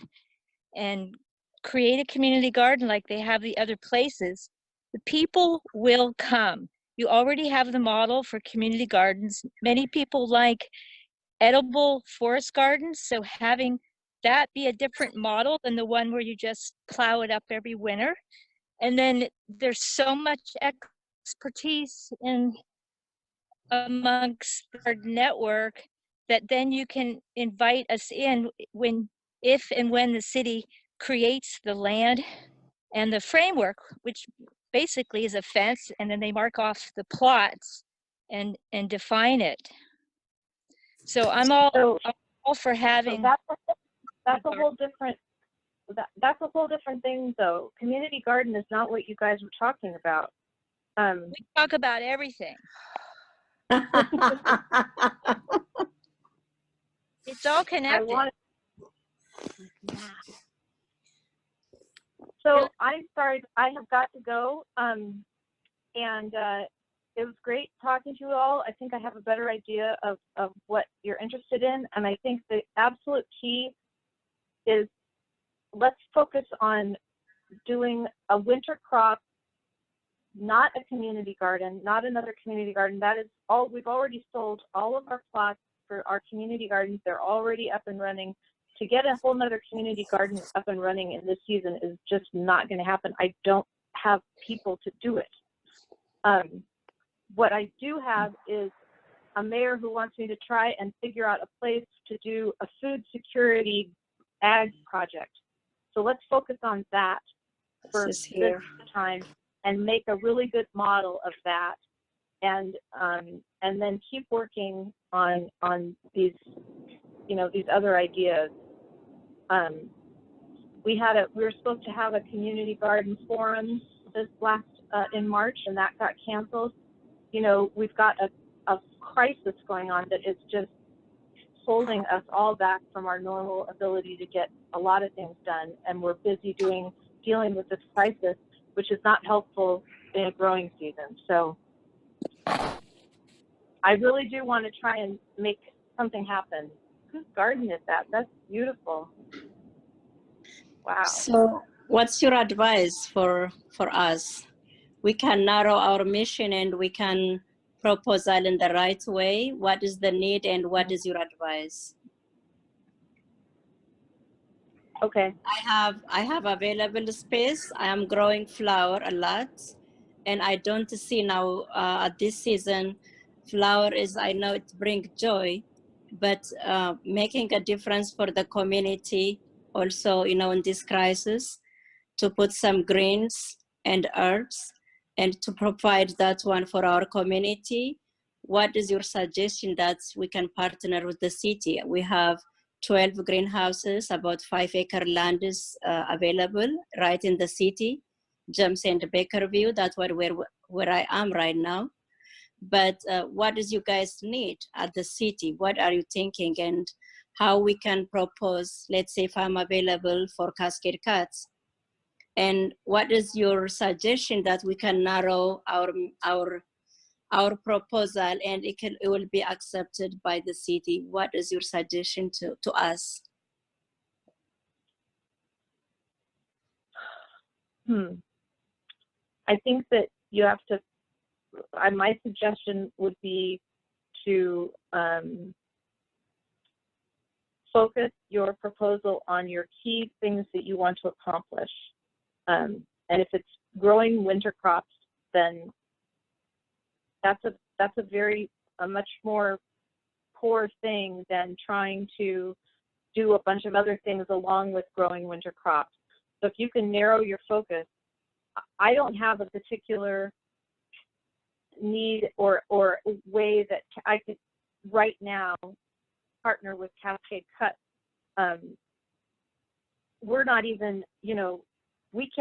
[SPEAKER 6] and create a community garden like they have the other places, the people will come. You already have the model for community gardens. Many people like edible forest gardens, so having that be a different model than the one where you just plow it up every winter. And then there's so much expertise in amongst our network that then you can invite us in if and when the city creates the land and the framework, which basically is a fence, and then they mark off the plots and define it. So I'm all for having.
[SPEAKER 4] So that's a whole different. That's a whole different thing, though. Community garden is not what you guys were talking about.
[SPEAKER 6] We talk about everything. It's all connected.
[SPEAKER 4] So I'm sorry, I have got to go. And it was great talking to you all. I think I have a better idea of what you're interested in. And I think the absolute key is let's focus on doing a winter crop, not a community garden, not another community garden. That is all, we've already sold all of our plots for our community gardens. They're already up and running. To get a whole nother community garden up and running in this season is just not going to happen. I don't have people to do it. What I do have is a mayor who wants me to try and figure out a place to do a food security ag project. So let's focus on that for
[SPEAKER 5] This is
[SPEAKER 4] this
[SPEAKER 5] here.
[SPEAKER 4] time and make a really good model of that, and then keep working on these, you know, these other ideas. We were supposed to have a community garden forum this last in March, and that got canceled. You know, we've got a crisis going on that is just holding us all back from our normal ability to get a lot of things done, and we're busy dealing with this crisis, which is not helpful in a growing season. So I really do want to try and make something happen. Whose garden is that? That's beautiful. Wow.
[SPEAKER 5] So what's your advice for us? We can narrow our mission and we can proposal in the right way. What is the need and what is your advice?
[SPEAKER 4] Okay.
[SPEAKER 5] I have available space. I am growing flower a lot, and I don't see now at this season, flower is, I know it brings joy, but making a difference for the community also, you know, in this crisis, to put some greens and herbs and to provide that one for our community. What is your suggestion that we can partner with the city? We have 12 greenhouses, about 5-acre land is available right in the city, James and Bakerview. That's where I am right now. But what does you guys need at the city? What are you thinking, and how we can propose, let's say if I'm available for Cascade Cuts, and what is your suggestion that we can narrow our proposal and it will be accepted by the city? What is your suggestion to us?
[SPEAKER 4] I think that you have to, my suggestion would be to focus your proposal on your key things that you want to accomplish. And if it's growing winter crops, then that's a much more core thing than trying to do a bunch of other things along with growing winter crops. So if you can narrow your focus, I don't have a particular need or way that I could right now partner with Cascade Cuts. We're not even, you know, we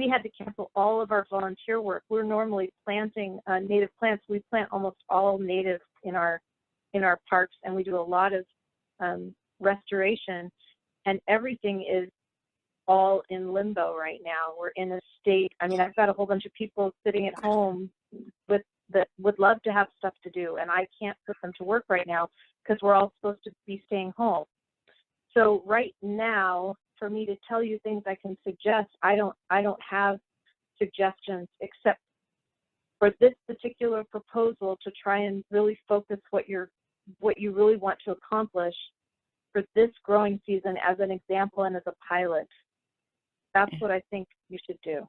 [SPEAKER 4] had to cancel all of our volunteer work. We're normally planting native plants. We plant almost all native in our parks, and we do a lot of restoration, and everything is all in limbo right now. We're in a state, I mean, I've got a whole bunch of people sitting at home that would love to have stuff to do, and I can't put them to work right now because we're all supposed to be staying home. So right now, for me to tell you things I can suggest, I don't have suggestions except for this particular proposal to try and really focus what you really want to accomplish for this growing season as an example and as a pilot. That's what I think you should do.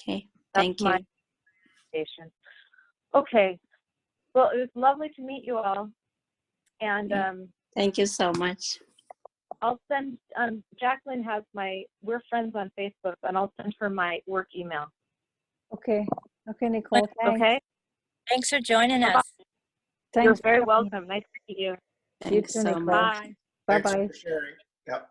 [SPEAKER 5] Okay, thank you.
[SPEAKER 4] That's my recommendation. Okay, well, it was lovely to meet you all, and
[SPEAKER 5] Thank you so much.
[SPEAKER 4] I'll send, Jacqueline has we're friends on Facebook, and I'll send her my work email.
[SPEAKER 3] Okay. Okay, Nicole. Thanks.
[SPEAKER 4] Okay?
[SPEAKER 6] Thanks for joining us.
[SPEAKER 3] Thanks.
[SPEAKER 4] You're very welcome. Nice to meet you.
[SPEAKER 5] Thanks
[SPEAKER 3] too,
[SPEAKER 5] so
[SPEAKER 3] Nicole.
[SPEAKER 5] much.
[SPEAKER 4] Bye.
[SPEAKER 1] Thanks
[SPEAKER 3] Bye-bye.
[SPEAKER 1] for sharing. Yep.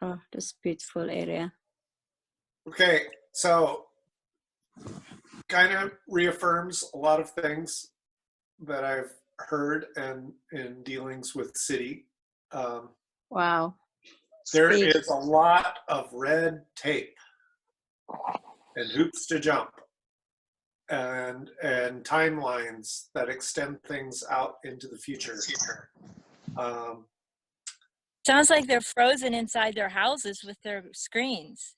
[SPEAKER 5] Oh, this beautiful area.
[SPEAKER 1] Okay, so kind of reaffirms a lot of things that I've heard and in dealings with city.
[SPEAKER 5] Wow.
[SPEAKER 1] There
[SPEAKER 5] Speak.
[SPEAKER 1] is a lot of red tape and hoops to jump. and timelines that extend things out into the future.
[SPEAKER 6] Sounds like they're frozen inside their houses with their screens.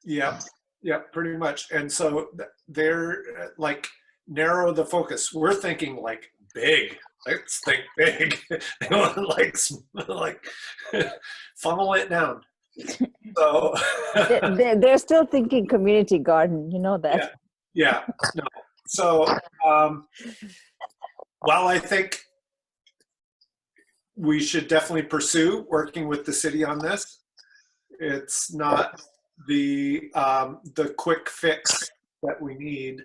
[SPEAKER 1] Yeah, yeah, pretty much. And so they're like narrow the focus. We're thinking like big. Let's think big. They want to like funnel it down. So
[SPEAKER 3] They're still thinking community garden, you know that.
[SPEAKER 1] yeah, no. So while I think we should definitely pursue working with the city on this, it's not the quick fix that we need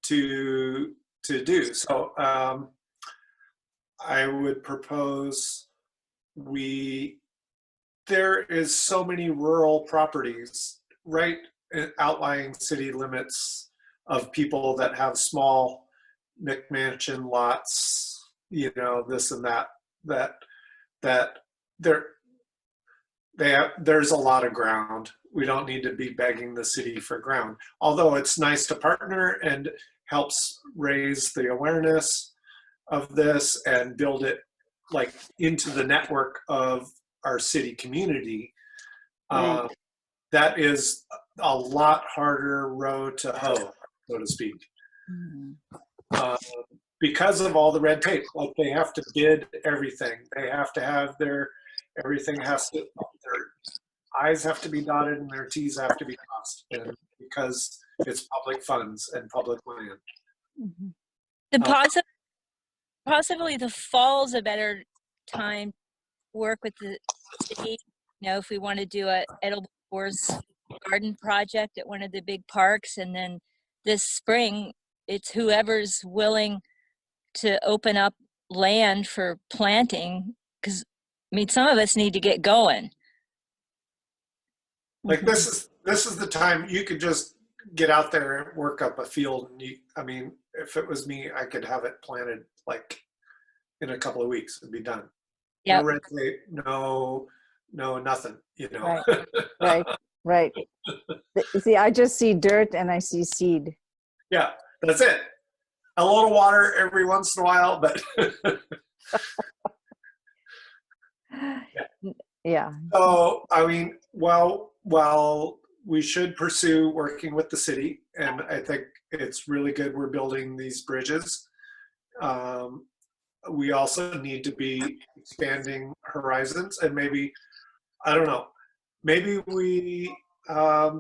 [SPEAKER 1] to do. So I would propose there is so many rural properties right outlying city limits of people that have small McMansion lots, you know, this and that there's a lot of ground. We don't need to be begging the city for ground, although it's nice to partner and helps raise the awareness of this and build it like into the network of our city community.
[SPEAKER 3] Right.
[SPEAKER 1] That is a lot harder row to hoe, so to speak. Because of all the red tape, like they have to bid everything. They have to have everything has to, their I's have to be dotted and their T's have to be crossed, and because it's public funds and public land.
[SPEAKER 6] The possibly the fall's a better time to work with the city. You know, if we want to do a edible forest garden project at one of the big parks, and then this spring, it's whoever's willing to open up land for planting, because I mean, some of us need to get going.
[SPEAKER 1] Like this is the time you could just get out there and work up a field. And I mean, if it was me, I could have it planted like in a couple of weeks and be done.
[SPEAKER 6] Yep.
[SPEAKER 1] No red tape, no nothing, you know.
[SPEAKER 3] Right. See, I just see dirt and I see seed.
[SPEAKER 1] Yeah, that's it. A little water every once in a while, but
[SPEAKER 3] Yeah.
[SPEAKER 1] so I mean, while we should pursue working with the city, and I think it's really good we're building these bridges. We also need to be expanding horizons, and maybe, I don't know, maybe we, I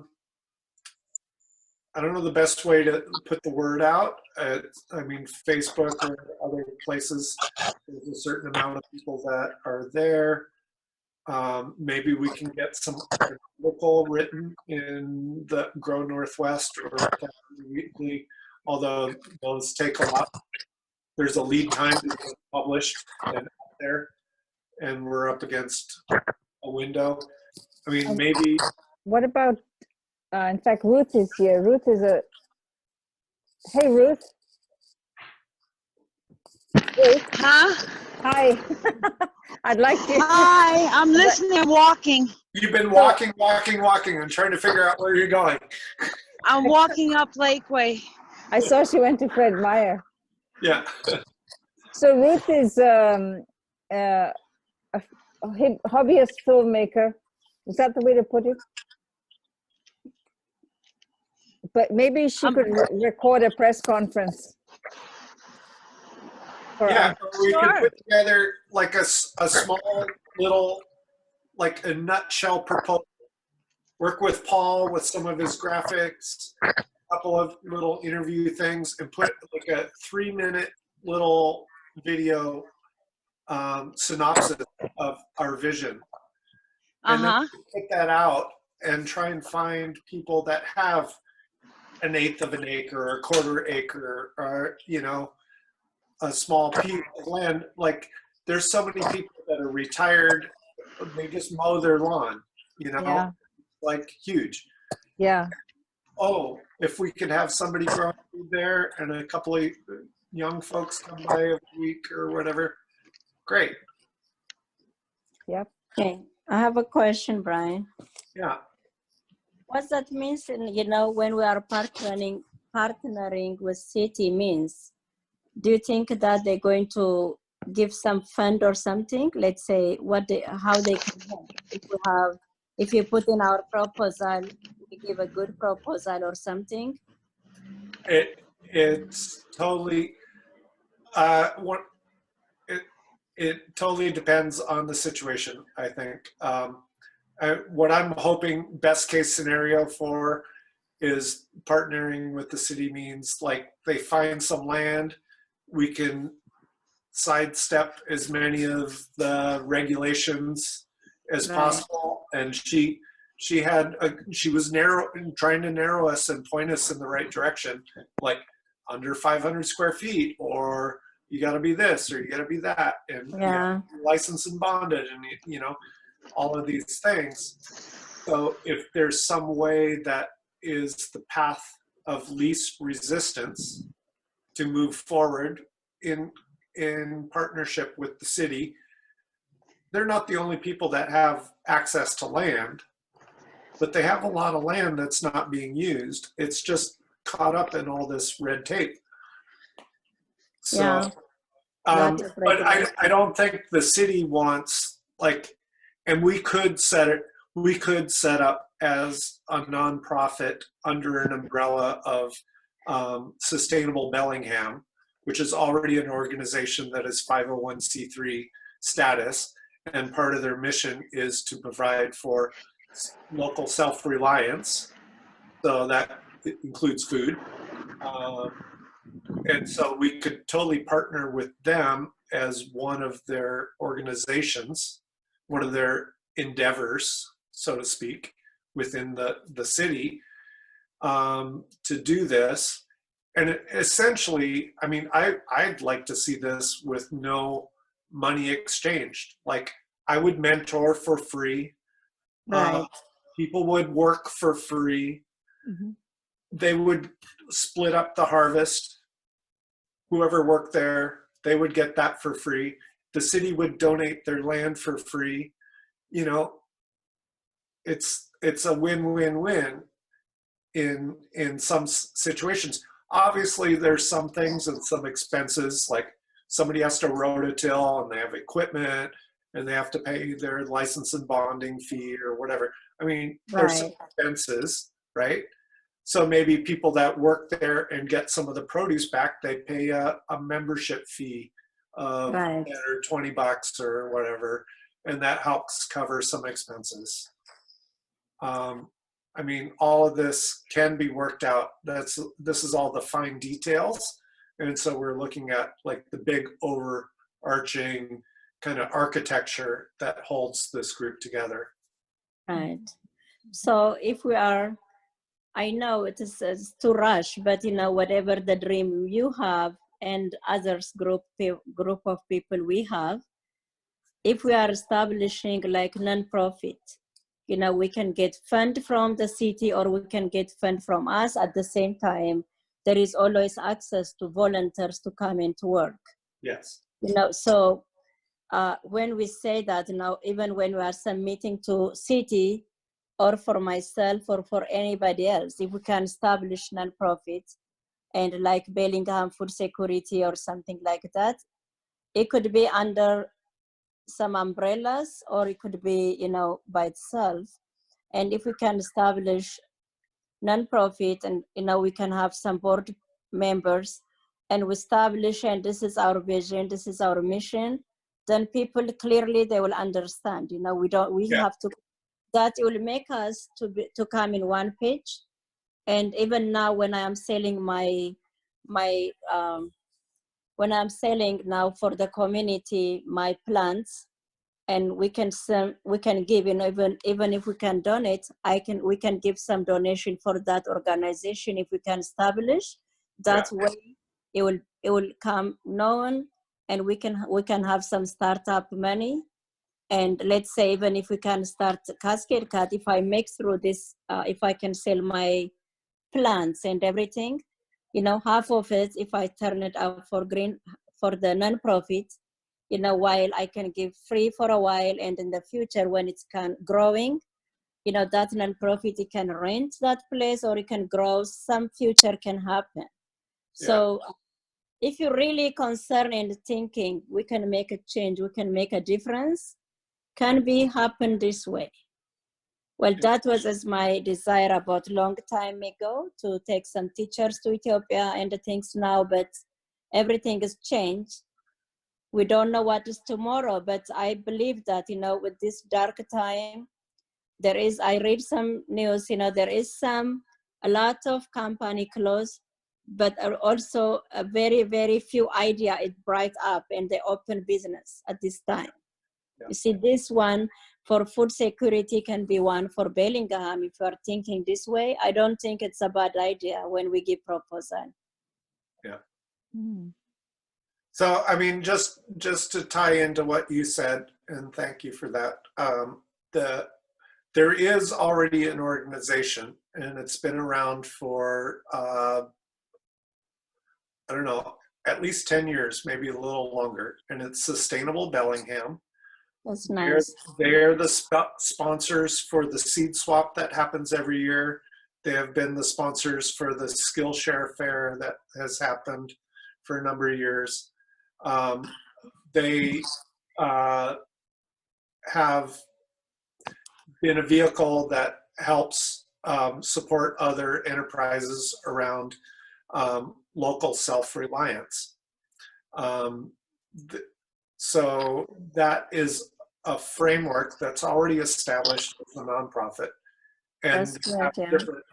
[SPEAKER 1] don't know the best way to put the word out. I mean, Facebook or other places, there's a certain amount of people that are there. Maybe we can get some article written in the Grow Northwest or Weekly, although those take a lot. There's a lead time to get published and out there, and we're up against a window. I mean, maybe.
[SPEAKER 3] What about, in fact, Ruth is here. Ruth is hey, Ruth. Ruth.
[SPEAKER 7] Huh?
[SPEAKER 3] Hi. I'd like to.
[SPEAKER 7] Hi, I'm listening, walking.
[SPEAKER 1] You've been walking. I'm trying to figure out where you're going.
[SPEAKER 7] I'm walking up Lakeway.
[SPEAKER 3] I saw she went to Fred Meyer.
[SPEAKER 1] Yeah.
[SPEAKER 3] So Ruth is a hobbyist filmmaker. Is that the way to put it? But maybe she could record a press conference.
[SPEAKER 1] Yeah, we
[SPEAKER 6] Sure.
[SPEAKER 1] could put together like a small little, like a nutshell proposal. Work with Paul with some of his graphics, a couple of little interview things, and put like a 3-minute little video synopsis of our vision. And then put that out and try and find people that have 1/8 of an acre or 1/4 acre, or, you know, a small piece of land. Like, there's so many people that are retired, they just mow their lawn, you know.
[SPEAKER 3] Yeah.
[SPEAKER 1] Like, huge.
[SPEAKER 3] Yeah.
[SPEAKER 1] Oh, if we could have somebody growing food there and a couple of young folks come by a week or whatever, great.
[SPEAKER 3] Yep.
[SPEAKER 5] Okay, I have a question, Brian.
[SPEAKER 1] Yeah.
[SPEAKER 5] What that means, in, you know, when we are partnering partnering with city means, do you think that they're going to give some fund or something? Let's say how they can help. If you put in our proposal, we give a good proposal or something.
[SPEAKER 1] It's totally what it totally depends on the situation, I think. What I'm hoping best case scenario for is partnering with the city means like they find some land, we can sidestep as many of the regulations as
[SPEAKER 5] Right.
[SPEAKER 1] possible. And she was trying to narrow us and point us in the right direction, like under 500 square feet, or you got to be this or you got to be that, and
[SPEAKER 5] Yeah.
[SPEAKER 1] licensed and bonded, and all of these things. So if there's some way that is the path of least resistance to move forward in partnership with the city, they're not the only people that have access to land, but they have a lot of land that's not being used. It's just caught up in all this red tape. So,
[SPEAKER 5] Yeah.
[SPEAKER 1] but I don't think the city wants, like, and we could set up as a nonprofit under an umbrella of Sustainable Bellingham, which is already an organization that is 501c3 status, and part of their mission is to provide for local self-reliance. So that includes food. And so we could totally partner with them as one of their organizations, one of their endeavors, so to speak, within the city to do this. And essentially, I mean, I'd like to see this with no money exchanged. Like, I would mentor for free.
[SPEAKER 5] Right.
[SPEAKER 1] People would work for free.
[SPEAKER 5] Mm-hmm.
[SPEAKER 1] They would split up the harvest. Whoever worked there, they would get that for free. The city would donate their land for free. It's a win-win-win in some situations. Obviously, there's some things and some expenses, like somebody has to rototill and they have equipment and they have to pay their license and bonding fee or whatever. I mean, there's some expenses, right? So maybe people that work there and get some of the produce back, they pay a membership fee of $10 or $20 or whatever, and that helps cover some expenses. I mean, all of this can be worked out. This is all the fine details. And so we're looking at like the big overarching kind of architecture that holds this group together.
[SPEAKER 5] Right. So if we are, I know it is too rush, but whatever the dream you have and others group of people we have, if we are establishing like non-profit, we can get fund from the city or we can get fund from us. At the same time, there is always access to volunteers to come into work.
[SPEAKER 1] Yes.
[SPEAKER 5] So when we say that, even when we are submitting to city or for myself or for anybody else, if we can establish non-profit and like Bellingham Food Security or something like that, it could be under some umbrellas or it could be, by itself. And if we can establish non-profit and, we can have some board members and we establish, and this is our vision, this is our mission, then people clearly, they will understand, we have to, that will make us to come in one page. And even now when I am selling when I'm selling now for the community, my plants, and we can give, even if we can donate, we can give some donation for that organization if we can establish that way. It will come known, and we can have some startup money. And let's say even if we can start Cascade Cut, if I make through this, if I can sell my plants and everything, half of it, if I turn it out for the nonprofit, while I can give free for a while, and in the future when it's growing, you know, that nonprofit, it can rent that place or it can grow, some future can happen. So if you're really concerned and thinking we can make a change, we can make a difference, can be happen this way. Well, that was as my desire about long time ago to take some teachers to Ethiopia and the things now, but everything has changed. We don't know what is tomorrow, but I believe that, you know, with this dark time, there is, I read some news, you know, there is a lot of company closed, but are also a very, very few idea it bright up and they open business at this time. You see, this one for food security can be one for Bellingham. If you are thinking this way, I don't think it's a bad idea when we give proposal.
[SPEAKER 1] Yeah.
[SPEAKER 3] Mm.
[SPEAKER 1] So, I mean, just to tie into what you said, and thank you for that. There is already an organization, and it's been around for I don't know, at least 10 years, maybe a little longer, and it's Sustainable Bellingham.
[SPEAKER 5] That's nice.
[SPEAKER 1] They're the sponsors for the seed swap that happens every year. They have been the sponsors for the Skillshare Fair that has happened for a number of years. They have been a vehicle that helps support other enterprises around local self-reliance. So that is a framework that's already established as a nonprofit, and
[SPEAKER 5] That's good,
[SPEAKER 1] have
[SPEAKER 5] yeah.
[SPEAKER 1] different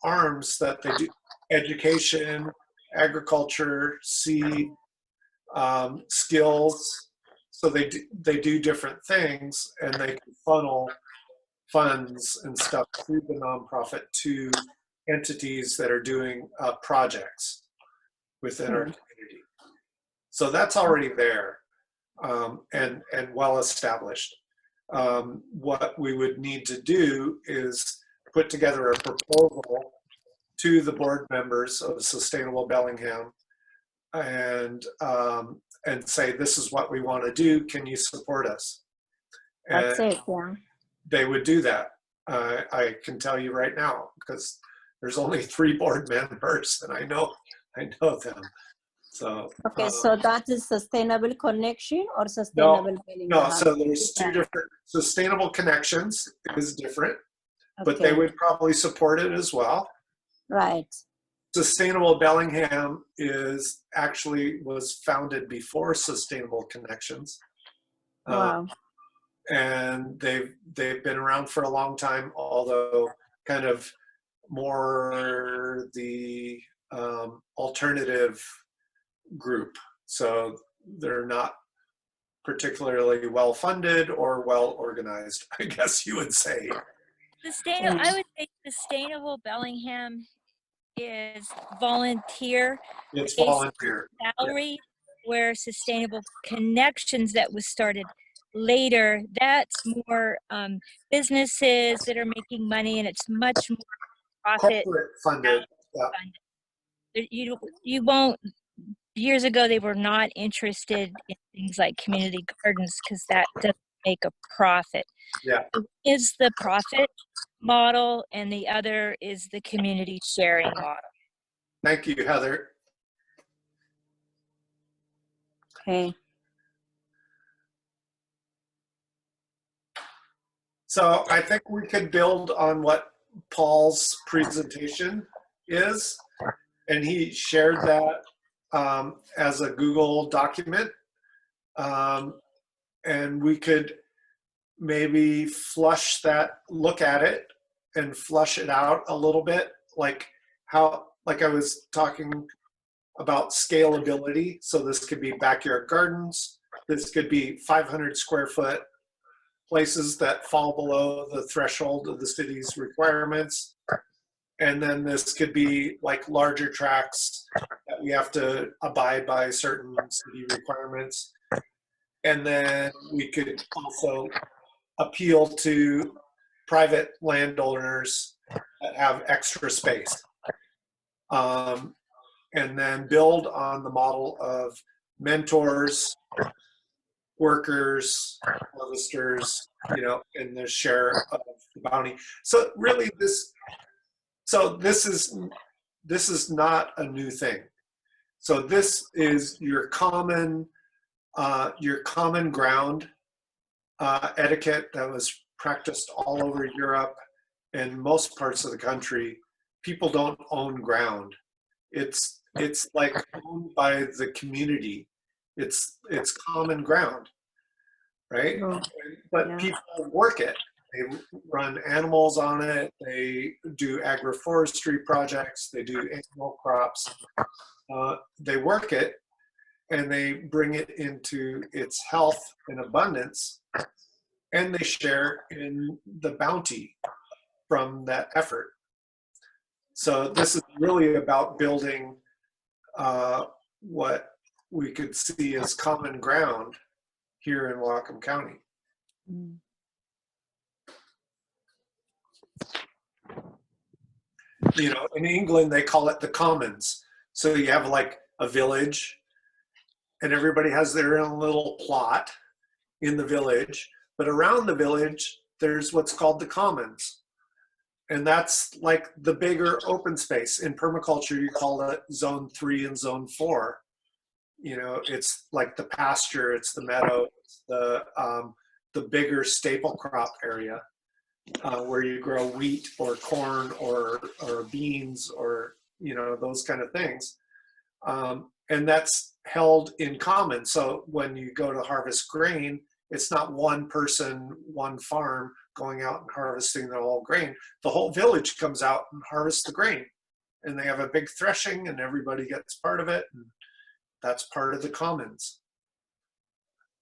[SPEAKER 1] arms that they do: education, agriculture, seed, skills. So they do different things, and they can funnel funds and stuff through the nonprofit to entities that are doing projects within our community. So that's already there, and well established. What we would need to do is put together a proposal to the board members of Sustainable Bellingham and say, this is what we want to do. Can you support us?
[SPEAKER 5] That's
[SPEAKER 1] And
[SPEAKER 5] it, yeah.
[SPEAKER 1] they would do that. I can tell you right now, because there's only 3 board members, and I know them. So
[SPEAKER 5] Okay, so that is Sustainable Connection or Sustainable Bellingham?
[SPEAKER 1] no. So there's 2 different. Sustainable Connections is different, but they
[SPEAKER 5] Okay.
[SPEAKER 1] would probably support it as well.
[SPEAKER 5] Right.
[SPEAKER 1] Sustainable Bellingham was founded before Sustainable Connections.
[SPEAKER 5] Wow.
[SPEAKER 1] And they've been around for a long time, although kind of more the alternative group. So they're not particularly well funded or well organized, I guess you would say.
[SPEAKER 6] I would say Sustainable Bellingham is volunteer
[SPEAKER 1] It's
[SPEAKER 6] based
[SPEAKER 1] volunteer.
[SPEAKER 6] salary, where Sustainable Connections that was started later, that's more businesses that are making money, and it's much more profit
[SPEAKER 1] Corporate funded. Yeah.
[SPEAKER 6] funded. You won't. Years ago, they were not interested in things like community gardens because that doesn't make a profit.
[SPEAKER 1] Yeah.
[SPEAKER 6] Is the profit model, and the other is the community sharing model.
[SPEAKER 1] Thank you, Heather.
[SPEAKER 5] Okay.
[SPEAKER 1] So I think we could build on what Paul's presentation is, and he shared that as a Google document, and we could maybe look at it and flush it out a little bit, like I was talking about scalability. So this could be backyard gardens. This could be 500 square foot places that fall below the threshold of the city's requirements. And then this could be like larger tracts that we have to abide by certain city requirements. And then we could also appeal to private landowners that have extra space. And then build on the model of mentors workers, harvesters, you know, and the share of the bounty. So really this is not a new thing. So this is your common ground etiquette that was practiced all over Europe and most parts of the country. People don't own ground. It's like owned by the community. It's common ground, right?
[SPEAKER 5] True.
[SPEAKER 1] But
[SPEAKER 5] Yeah.
[SPEAKER 1] people work it. They run animals on it. They do agroforestry projects. They do annual crops. They work it, and they bring it into its health and abundance, and they share in the bounty from that effort. So this is really about building what we could see as common ground here in Whatcom County.
[SPEAKER 3] Mm.
[SPEAKER 1] You know, in England, they call it the commons. So you have like a village, and everybody has their own little plot in the village, but around the village, there's what's called the commons. And that's like the bigger open space. In permaculture, you call it zone 3 and zone 4. You know, it's like the pasture, it's the meadow, it's the bigger staple crop area where you grow wheat or corn or beans or, you know, those kind of things. And that's held in common. So when you go to harvest grain, it's not one person, one farm going out and harvesting the whole grain. The whole village comes out and harvests the grain. And they have a big threshing and everybody gets part of it. And that's part of the commons.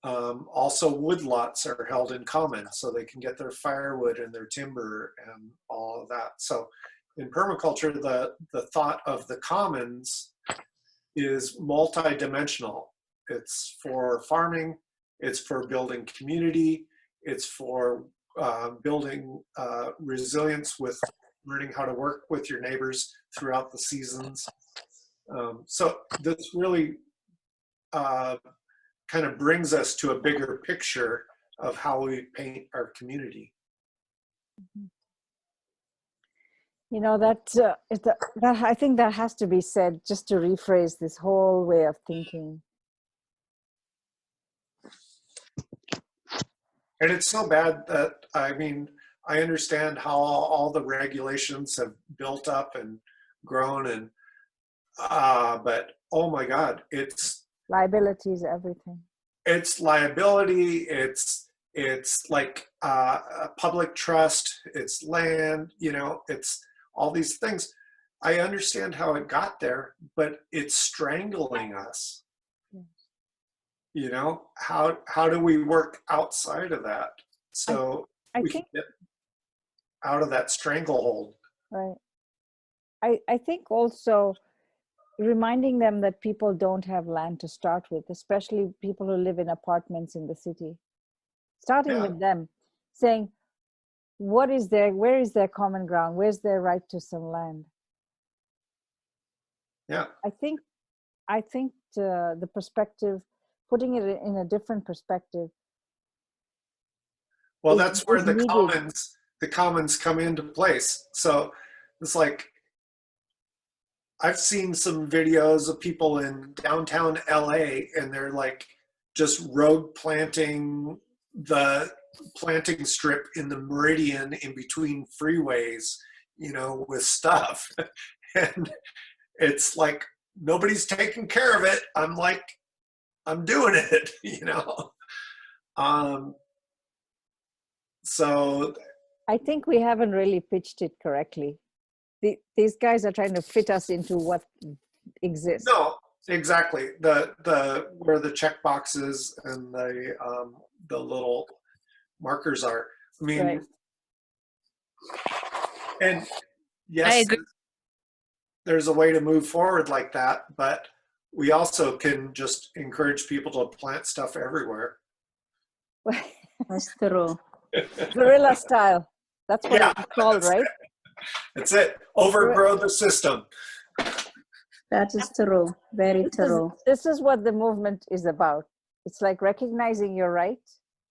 [SPEAKER 1] Also, woodlots are held in common so they can get their firewood and their timber and all of that. So in permaculture, the thought of the commons is multi-dimensional. It's for farming, it's for building community, it's for building resilience with learning how to work with your neighbors throughout the seasons. So this really kind of brings us to a bigger picture of how we paint our community.
[SPEAKER 3] You know, that I think that has to be said just to rephrase this whole way of thinking.
[SPEAKER 1] And it's so bad that, I mean, I understand how all the regulations have built up and grown, and but oh my God, it's
[SPEAKER 3] Liability is everything.
[SPEAKER 1] It's liability. It's like public trust. It's land. You know, it's all these things. I understand how it got there, but it's strangling us. You know, how do we work outside of that so
[SPEAKER 3] I
[SPEAKER 1] we
[SPEAKER 3] think
[SPEAKER 1] can get out of that stranglehold?
[SPEAKER 3] right. I think also reminding them that people don't have land to start with, especially people who live in apartments in the city. Starting with them, saying, where is their common ground? Where's their right to some land?
[SPEAKER 1] Yeah.
[SPEAKER 3] I think the perspective, putting it in a different perspective.
[SPEAKER 1] Well, that's where the
[SPEAKER 3] needed.
[SPEAKER 1] commons come into place. So it's like, I've seen some videos of people in downtown LA, and they're like just road planting the planting strip in the meridian in between freeways, you know, with stuff. And it's like, nobody's taking care of it. I'm like, I'm doing it, you know? So
[SPEAKER 3] I think we haven't really pitched it correctly. These guys are trying to fit us into what exists.
[SPEAKER 1] no, exactly. The where the check boxes and the little markers are. I mean,
[SPEAKER 3] Right.
[SPEAKER 1] and yes,
[SPEAKER 6] I agree.
[SPEAKER 1] there's a way to move forward like that, but we also can just encourage people to plant stuff everywhere.
[SPEAKER 5] That's true.
[SPEAKER 3] Guerrilla style. That's what
[SPEAKER 1] Yeah,
[SPEAKER 3] it's called, right?
[SPEAKER 1] That's it. Overgrow the system.
[SPEAKER 5] That is true. Very true.
[SPEAKER 3] This is what the movement is about. It's like recognizing your right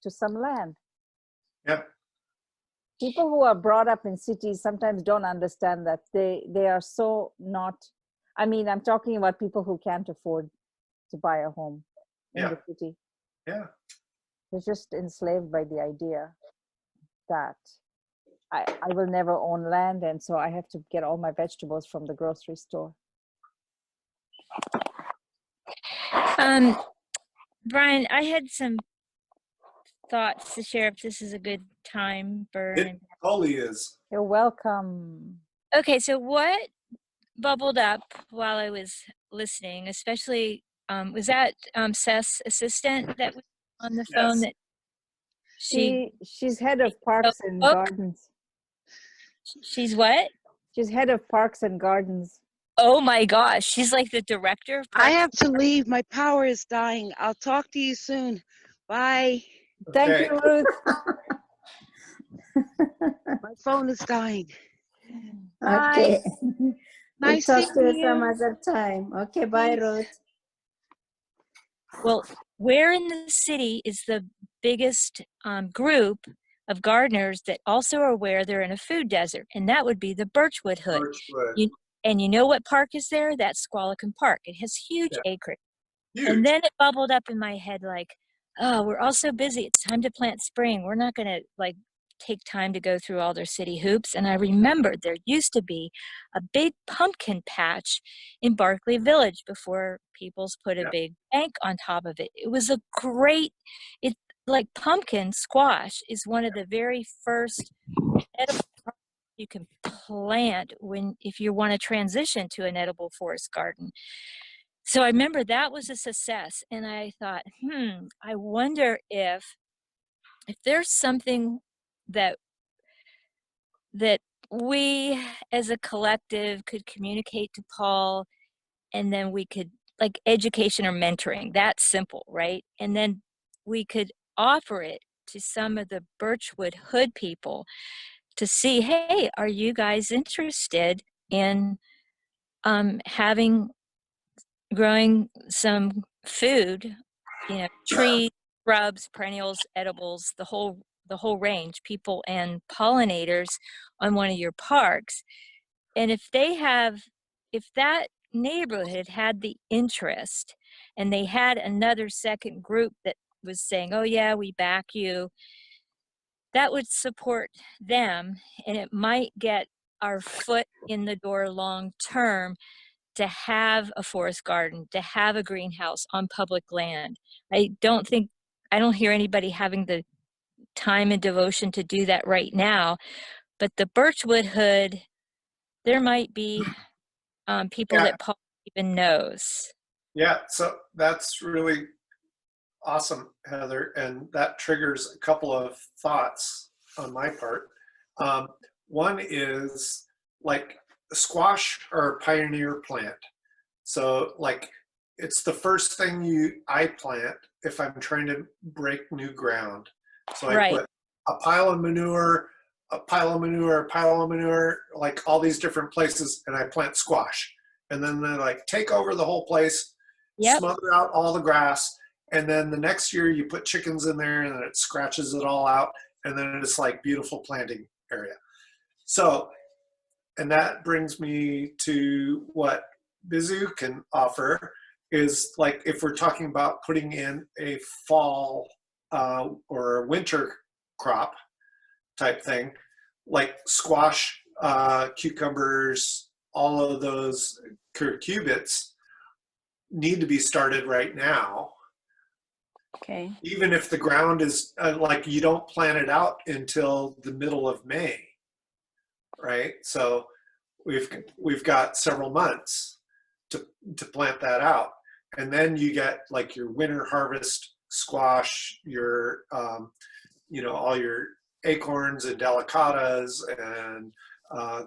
[SPEAKER 3] to some land.
[SPEAKER 1] Yep.
[SPEAKER 3] People who are brought up in cities sometimes don't understand that they are so not, I mean, I'm talking about people who can't afford to buy a home in
[SPEAKER 1] Yeah.
[SPEAKER 3] the city.
[SPEAKER 1] Yeah.
[SPEAKER 3] They're just enslaved by the idea that I will never own land, and so I have to get all my vegetables from the grocery store.
[SPEAKER 6] Brian, I had some thoughts to share if this is a good time, Bern.
[SPEAKER 1] It totally is.
[SPEAKER 3] You're welcome.
[SPEAKER 6] Okay, so what bubbled up while I was listening, especially, was that Seth's assistant that was on the phone
[SPEAKER 1] Yes.
[SPEAKER 6] that she,
[SPEAKER 3] She's head of parks and
[SPEAKER 6] oh,
[SPEAKER 3] gardens.
[SPEAKER 6] she's what?
[SPEAKER 3] She's head of parks and gardens.
[SPEAKER 6] Oh my gosh, she's like the director of
[SPEAKER 7] I
[SPEAKER 6] parks.
[SPEAKER 7] have to leave. My power is dying. I'll talk to you soon. Bye.
[SPEAKER 3] Thank
[SPEAKER 1] Okay.
[SPEAKER 3] you, Ruth.
[SPEAKER 7] My phone is dying.
[SPEAKER 5] Okay. We'll
[SPEAKER 7] Nice
[SPEAKER 5] talk to
[SPEAKER 7] seeing
[SPEAKER 5] you some
[SPEAKER 7] you.
[SPEAKER 5] other time. Okay, bye,
[SPEAKER 7] Thanks.
[SPEAKER 5] Ruth.
[SPEAKER 6] Well, where in the city is the biggest group of gardeners that also are aware they're in a food desert? And that would be the Birchwood Hood.
[SPEAKER 1] Birchwood.
[SPEAKER 6] And you know what park is there? That's Squalicum Park. It has huge
[SPEAKER 1] Yeah.
[SPEAKER 6] acreage.
[SPEAKER 1] Huge.
[SPEAKER 6] And then it bubbled up in my head like, oh, we're all so busy. It's time to plant spring. We're not going to like take time to go through all their city hoops. And I remembered there used to be a big pumpkin patch in Barclay Village before Peoples put a
[SPEAKER 1] Yeah.
[SPEAKER 6] big bank on top of it. It was a great, it like pumpkin squash is one of the very first edible you can plant if you want to transition to an edible forest garden. So I remember that was a success, and I thought, I wonder if there's something that we as a collective could communicate to Paul, and then we could, like, education or mentoring, that's simple, right? And then we could offer it to some of the Birchwood Hood people to see, hey, are you guys interested in growing some food, trees, shrubs, perennials, edibles, the whole range, people and pollinators on one of your parks. And if that neighborhood had the interest and they had another second group that was saying, oh yeah, we back you, that would support them, and it might get our foot in the door long term to have a forest garden, to have a greenhouse on public land. I don't hear anybody having the time and devotion to do that right now, but the Birchwood Hood, there might be people
[SPEAKER 1] Yeah.
[SPEAKER 6] that Paul even knows.
[SPEAKER 1] Yeah. So that's really awesome, Heather. And that triggers a couple of thoughts on my part. One is like squash are a pioneer plant. So like it's the first thing I plant if I'm trying to break new ground. So I
[SPEAKER 6] Right.
[SPEAKER 1] put a pile of manure, like all these different places, and I plant squash. And then they like take over the whole place,
[SPEAKER 6] Yep.
[SPEAKER 1] smother out all the grass, and then the next year you put chickens in there and it scratches it all out, and then it's like beautiful planting area. So, and that brings me to what Bizu can offer is like if we're talking about putting in a fall or a winter crop type thing, like squash, cucumbers, all of those cucurbits need to be started right now.
[SPEAKER 5] Okay.
[SPEAKER 1] Even if the ground is like you don't plant it out until the middle of May, right? So we've got several months to plant that out, and then you get like your winter harvest squash, your all your acorns and delicatas and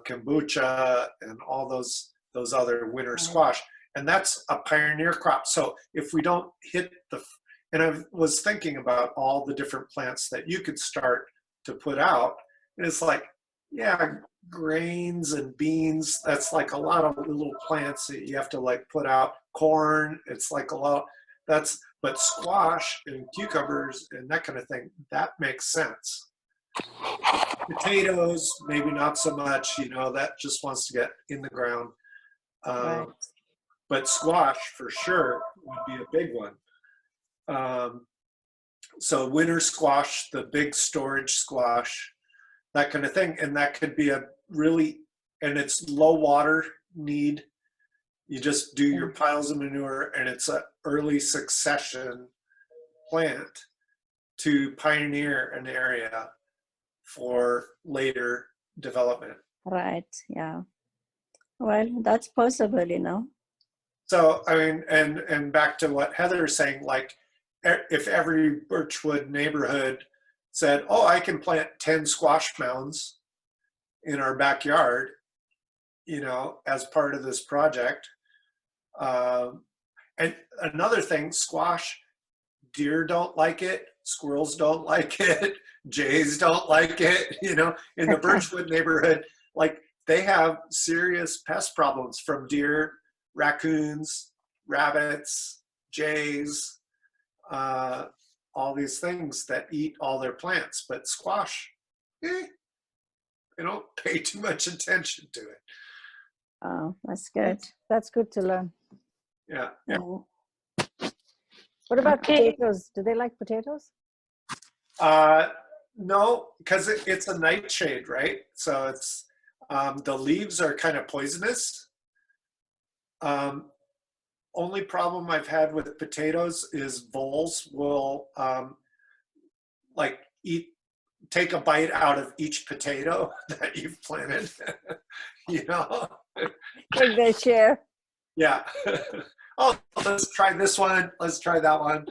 [SPEAKER 1] kombucha and all those other winter squash, and that's a pioneer crop. So if we don't hit and I was thinking about all the different plants that you could start to put out, and it's like, yeah, grains and beans, that's like a lot of little plants that you have to like put out. Corn, it's like a lot, but squash and cucumbers and that kind of thing, that makes sense. Potatoes, maybe not so much, you know, that just wants to get in the ground.
[SPEAKER 3] Right.
[SPEAKER 1] But squash for sure would be a big one. So winter squash, the big storage squash, that kind of thing. And that could be a really, and it's low water need. You just do your piles of manure and it's an early succession plant to pioneer an area for later development.
[SPEAKER 5] Right. Yeah. Well, that's possible, you know.
[SPEAKER 1] So, I mean, and back to what Heather is saying, like if every Birchwood neighborhood said, oh, I can plant 10 squash mounds in our backyard, you know, as part of this project. And another thing, squash, deer don't like it, squirrels don't like it, jays don't like it, you know, in the Birchwood neighborhood, like they have serious pest problems from deer, raccoons, rabbits, jays, all these things that eat all their plants. But squash, they don't pay too much attention to it.
[SPEAKER 5] Oh, that's good.
[SPEAKER 3] That's good to learn.
[SPEAKER 1] Yeah.
[SPEAKER 5] Yeah.
[SPEAKER 3] What about
[SPEAKER 6] Okay.
[SPEAKER 3] potatoes? Do they like potatoes?
[SPEAKER 1] No, because it's a nightshade, right? So it's the leaves are kind of poisonous. Only problem I've had with potatoes is voles will like take a bite out of each potato that you've planted. You know?
[SPEAKER 3] Take their share.
[SPEAKER 1] Yeah. Oh, let's try this one. Let's try that one.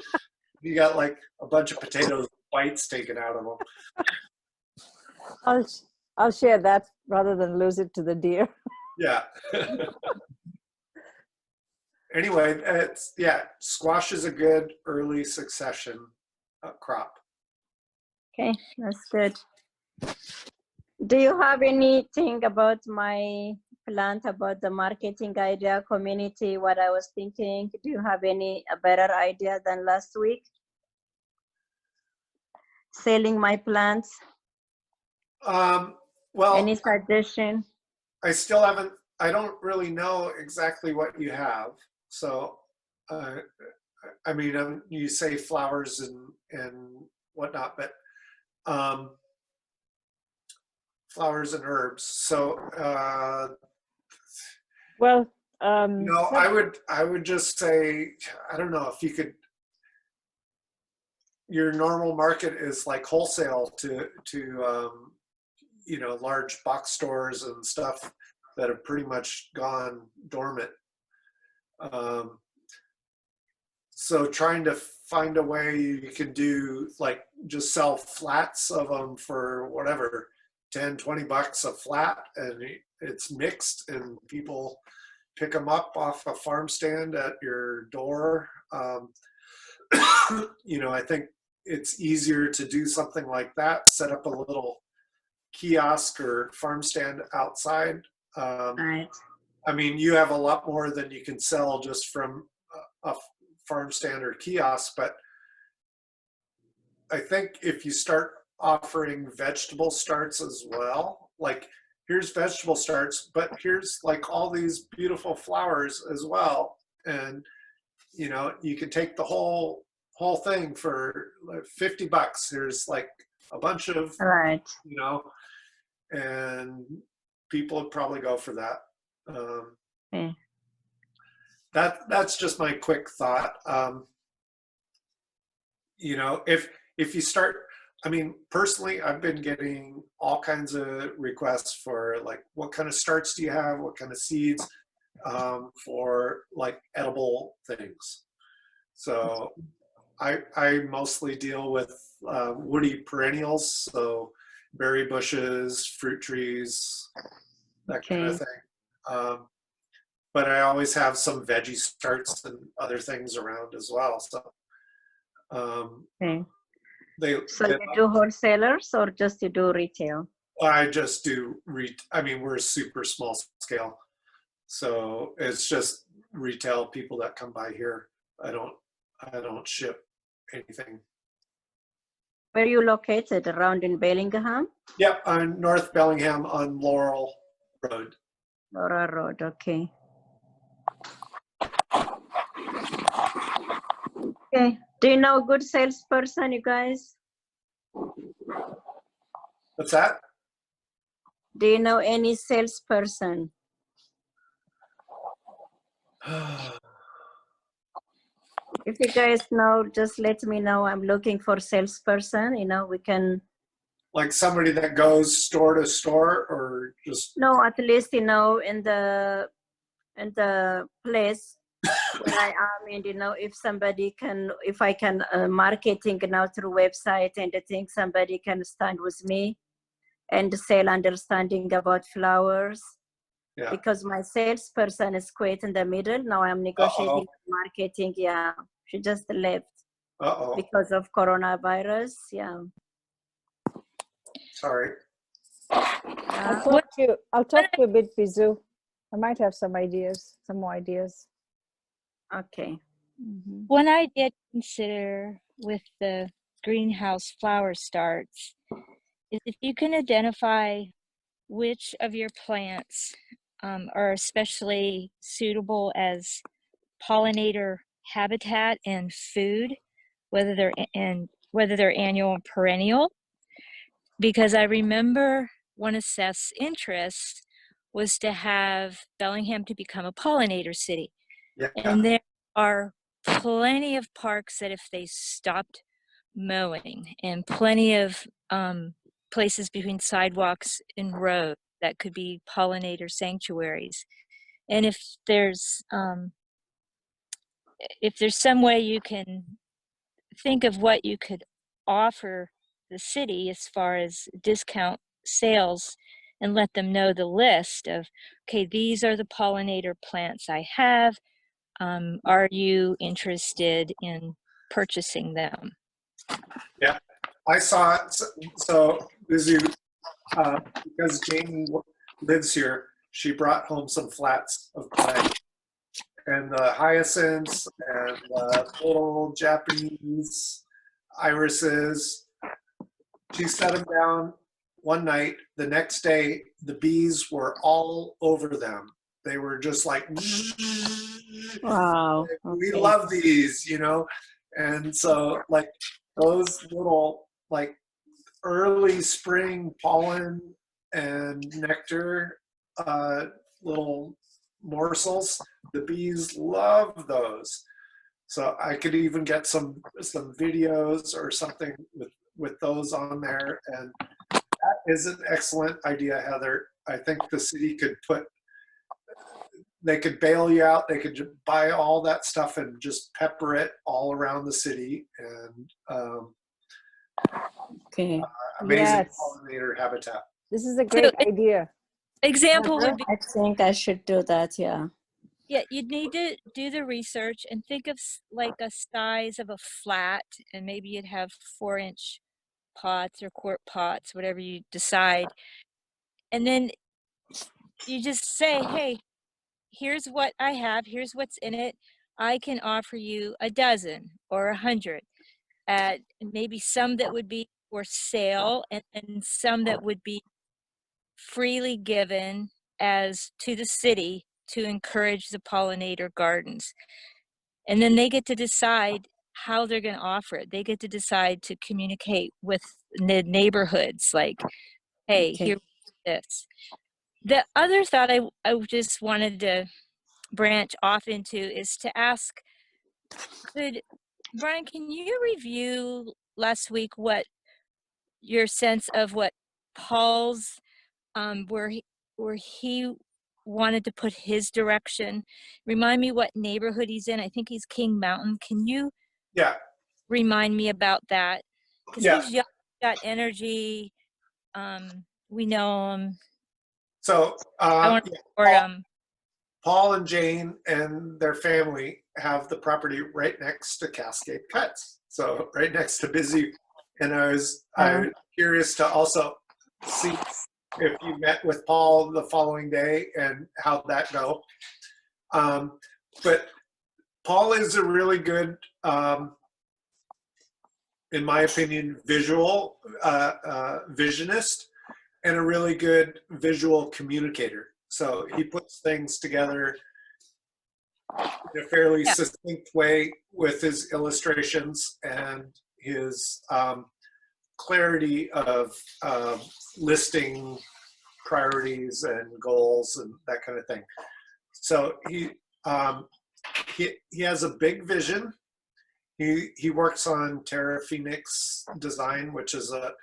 [SPEAKER 1] You got like a bunch of potatoes, bites taken out of them.
[SPEAKER 3] I'll share that rather than lose it to the deer.
[SPEAKER 1] Yeah. Anyway, it's squash is a good early succession crop.
[SPEAKER 5] Okay, that's good. Do you have anything about my plant, about the marketing idea, community, what I was thinking? Do you have a better idea than last week? Selling my plants?
[SPEAKER 1] Well,
[SPEAKER 5] Any suggestion?
[SPEAKER 1] I still haven't, I don't really know exactly what you have. So, I mean, you say flowers and whatnot, but flowers and herbs. So,
[SPEAKER 3] Well,
[SPEAKER 1] no, I would just say, I don't know if you could, your normal market is like wholesale to you know, large box stores and stuff that have pretty much gone dormant. So trying to find a way you can do, like, just sell flats of them for whatever, 10, 20 bucks a flat, and it's mixed and people pick them up off a farm stand at your door. You know, I think it's easier to do something like that, set up a little kiosk or farm stand outside.
[SPEAKER 5] Right.
[SPEAKER 1] I mean, you have a lot more than you can sell just from a farm stand or kiosk, but I think if you start offering vegetable starts as well, like here's vegetable starts, but here's like all these beautiful flowers as well. And, you know, you can take the whole thing for like 50 bucks. There's like a bunch of,
[SPEAKER 5] Right.
[SPEAKER 1] you know, and people would probably go for that.
[SPEAKER 5] Okay.
[SPEAKER 1] That's just my quick thought. You know, if you start, I mean, personally, I've been getting all kinds of requests for like, what kind of starts do you have? What kind of seeds for like edible things? So I mostly deal with woody perennials, so berry bushes, fruit trees, that kind of thing. But I always have some veggie starts and other things around as well. So
[SPEAKER 5] Okay.
[SPEAKER 1] they
[SPEAKER 5] You do wholesalers or just you do retail?
[SPEAKER 1] I just do I mean, we're a super small scale, so it's just retail people that come by here. I don't ship anything.
[SPEAKER 5] Where are you located? Around in Bellingham?
[SPEAKER 1] Yep, on North Bellingham on Laurel Road.
[SPEAKER 5] Laura Road, okay. Okay. Do you know a good salesperson, you guys?
[SPEAKER 1] What's that?
[SPEAKER 5] Do you know any salesperson? If you guys know, just let me know. I'm looking for salesperson. You know, we can.
[SPEAKER 1] Like somebody that goes store to store, or just
[SPEAKER 5] No, at least you know in the place where I am, and you know, if somebody can, if I can marketing now through website, and I think somebody can stand with me and sell understanding about flowers.
[SPEAKER 1] yeah.
[SPEAKER 5] Because my salesperson is quite in the middle. Now I'm negotiating marketing. Yeah, she just left
[SPEAKER 1] Uh-oh.
[SPEAKER 5] because of coronavirus. Yeah.
[SPEAKER 1] Sorry.
[SPEAKER 3] I'll talk to you. I'll talk to you a bit, Bizu. I might have some ideas, some more ideas.
[SPEAKER 5] Okay.
[SPEAKER 3] Mhm.
[SPEAKER 6] One idea to consider with the greenhouse flower starts is if you can identify which of your plants are especially suitable as pollinator habitat and food, whether they're annual or perennial. Because I remember one of Seth's interests was to have Bellingham to become a pollinator city.
[SPEAKER 1] Yeah.
[SPEAKER 6] And there are plenty of parks that if they stopped mowing, and plenty of places between sidewalks and roads that could be pollinator sanctuaries. And if there's some way you can think of what you could offer the city as far as discount sales, and let them know the list of, okay, these are the pollinator plants I have. Are you interested in purchasing them?
[SPEAKER 1] Yeah. I saw it. So Bizu, because Jane lives here, she brought home some flats of clay. And the hyacinths and the little Japanese irises. She set them down one night. The next day, the bees were all over them. They were just like,
[SPEAKER 5] Wow.
[SPEAKER 1] we
[SPEAKER 5] Okay.
[SPEAKER 1] love these, you know? And so, like, those little, like, early spring pollen and nectar little morsels, the bees love those. So I could even get some videos or something with those on there, and that is an excellent idea, Heather. I think the city could they could bail you out. They could buy all that stuff and just pepper it all around the city, and
[SPEAKER 5] Okay.
[SPEAKER 1] amazing
[SPEAKER 3] Yes.
[SPEAKER 1] pollinator habitat.
[SPEAKER 3] This is a great idea.
[SPEAKER 6] Example would be,
[SPEAKER 5] I think I should do that. Yeah.
[SPEAKER 6] yeah, you'd need to do the research and think of like a size of a flat, and maybe you'd have 4-inch pots or quart pots, whatever you decide. And then you just say, hey, here's what I have, here's what's in it. I can offer you a dozen or 100 at maybe some that would be for sale, and some that would be freely given as to the city to encourage the pollinator gardens. And then they get to decide how they're going to offer it. They get to decide to communicate with the neighborhoods, like, hey,
[SPEAKER 5] Okay.
[SPEAKER 6] here's this. The other thought I just wanted to branch off into is to ask, Brian, can you review last week what your sense of what Paul's, where he wanted to put his direction? Remind me what neighborhood he's in. I think he's King Mountain. Can you
[SPEAKER 1] Yeah,
[SPEAKER 6] remind me about that? Because
[SPEAKER 1] yeah.
[SPEAKER 6] he's young, got energy. We know him.
[SPEAKER 1] So
[SPEAKER 6] I want to support him.
[SPEAKER 1] Paul and Jane and their family have the property right next to Cascade Cuts. So right next to Busy. And I was curious to also see if you met with Paul the following day and how that go. But Paul is a really good, in my opinion, visual visionist and a really good visual communicator. So he puts things together in a fairly
[SPEAKER 6] Yeah.
[SPEAKER 1] succinct way with his illustrations and his clarity of listing priorities and goals and that kind of thing. So he has a big vision. He works on Terra Phoenix Design, which is a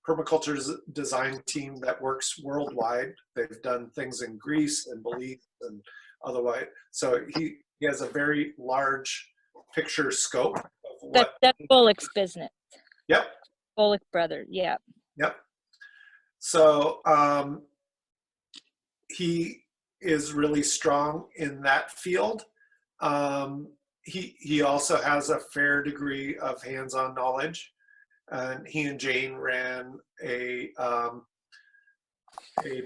[SPEAKER 1] permaculture design team that works worldwide. They've done things in Greece and Belize and otherwise. So he has a very large picture scope of what.
[SPEAKER 6] That's Bullock's business.
[SPEAKER 1] Yep.
[SPEAKER 6] Bullock Brothers. Yeah.
[SPEAKER 1] Yep. So he is really strong in that field. He also has a fair degree of hands-on knowledge, and he and Jane ran a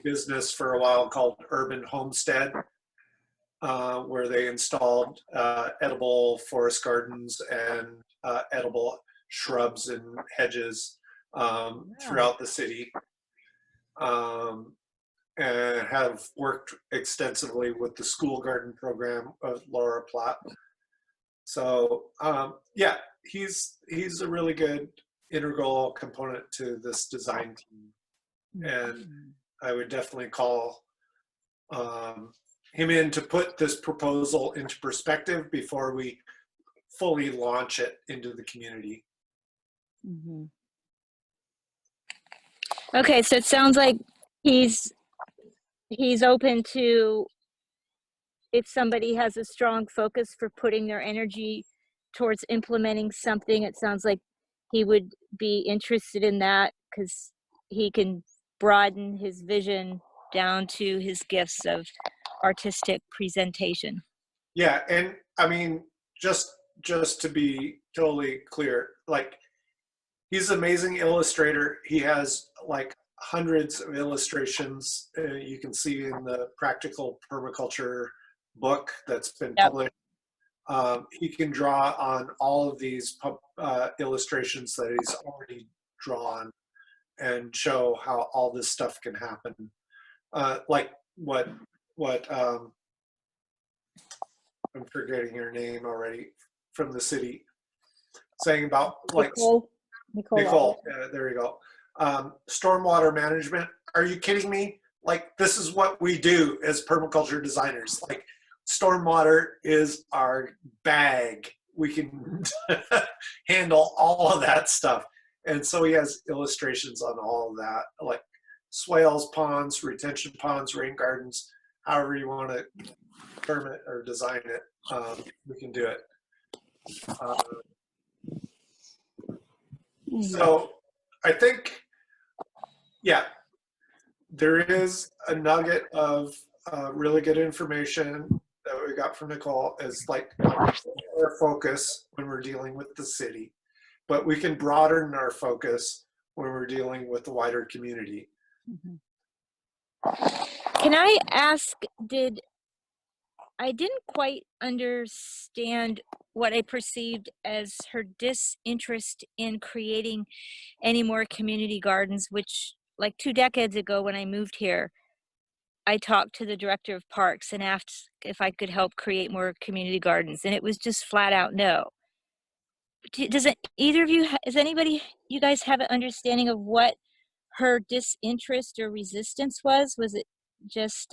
[SPEAKER 1] business for a while called Urban Homestead, where they installed edible forest gardens and edible shrubs and hedges throughout the city, and have worked extensively with the school garden program of Laura Platt. So yeah, he's a really good integral component to this design team, and I would definitely call him in to put this proposal into perspective before we fully launch it into the community.
[SPEAKER 3] Mm-hmm.
[SPEAKER 6] Okay, so it sounds like he's open to, if somebody has a strong focus for putting their energy towards implementing something, it sounds like he would be interested in that because he can broaden his vision down to his gifts of artistic presentation.
[SPEAKER 1] Yeah, and I mean, just to be totally clear, like, he's an amazing illustrator. He has like hundreds of illustrations you can see in the Practical Permaculture book that's been
[SPEAKER 6] Yep.
[SPEAKER 1] published. He can draw on all of these illustrations that he's already drawn and show how all this stuff can happen. Like what I'm forgetting your name already, from the city, saying about like Nicole, there you go. Stormwater management. Are you kidding me? Like, this is what we do as permaculture designers. Like, stormwater is our bag. We can handle all of that stuff. And so he has illustrations on all of that, like swales, ponds, retention ponds, rain gardens, however you want to term it or design it, we can do it. So I think, yeah, there is a nugget of really good information that we got from Nicole as like our focus when we're dealing with the city, but we can broaden our focus when we're dealing with the wider community.
[SPEAKER 3] Mm-hmm.
[SPEAKER 6] Can I ask, I didn't quite understand what I perceived as her disinterest in creating any more community gardens, which, like 2 decades ago when I moved here, I talked to the director of parks and asked if I could help create more community gardens, and it was just flat out no. Does either of you, does anybody, you guys have an understanding of what her disinterest or resistance was? Was it just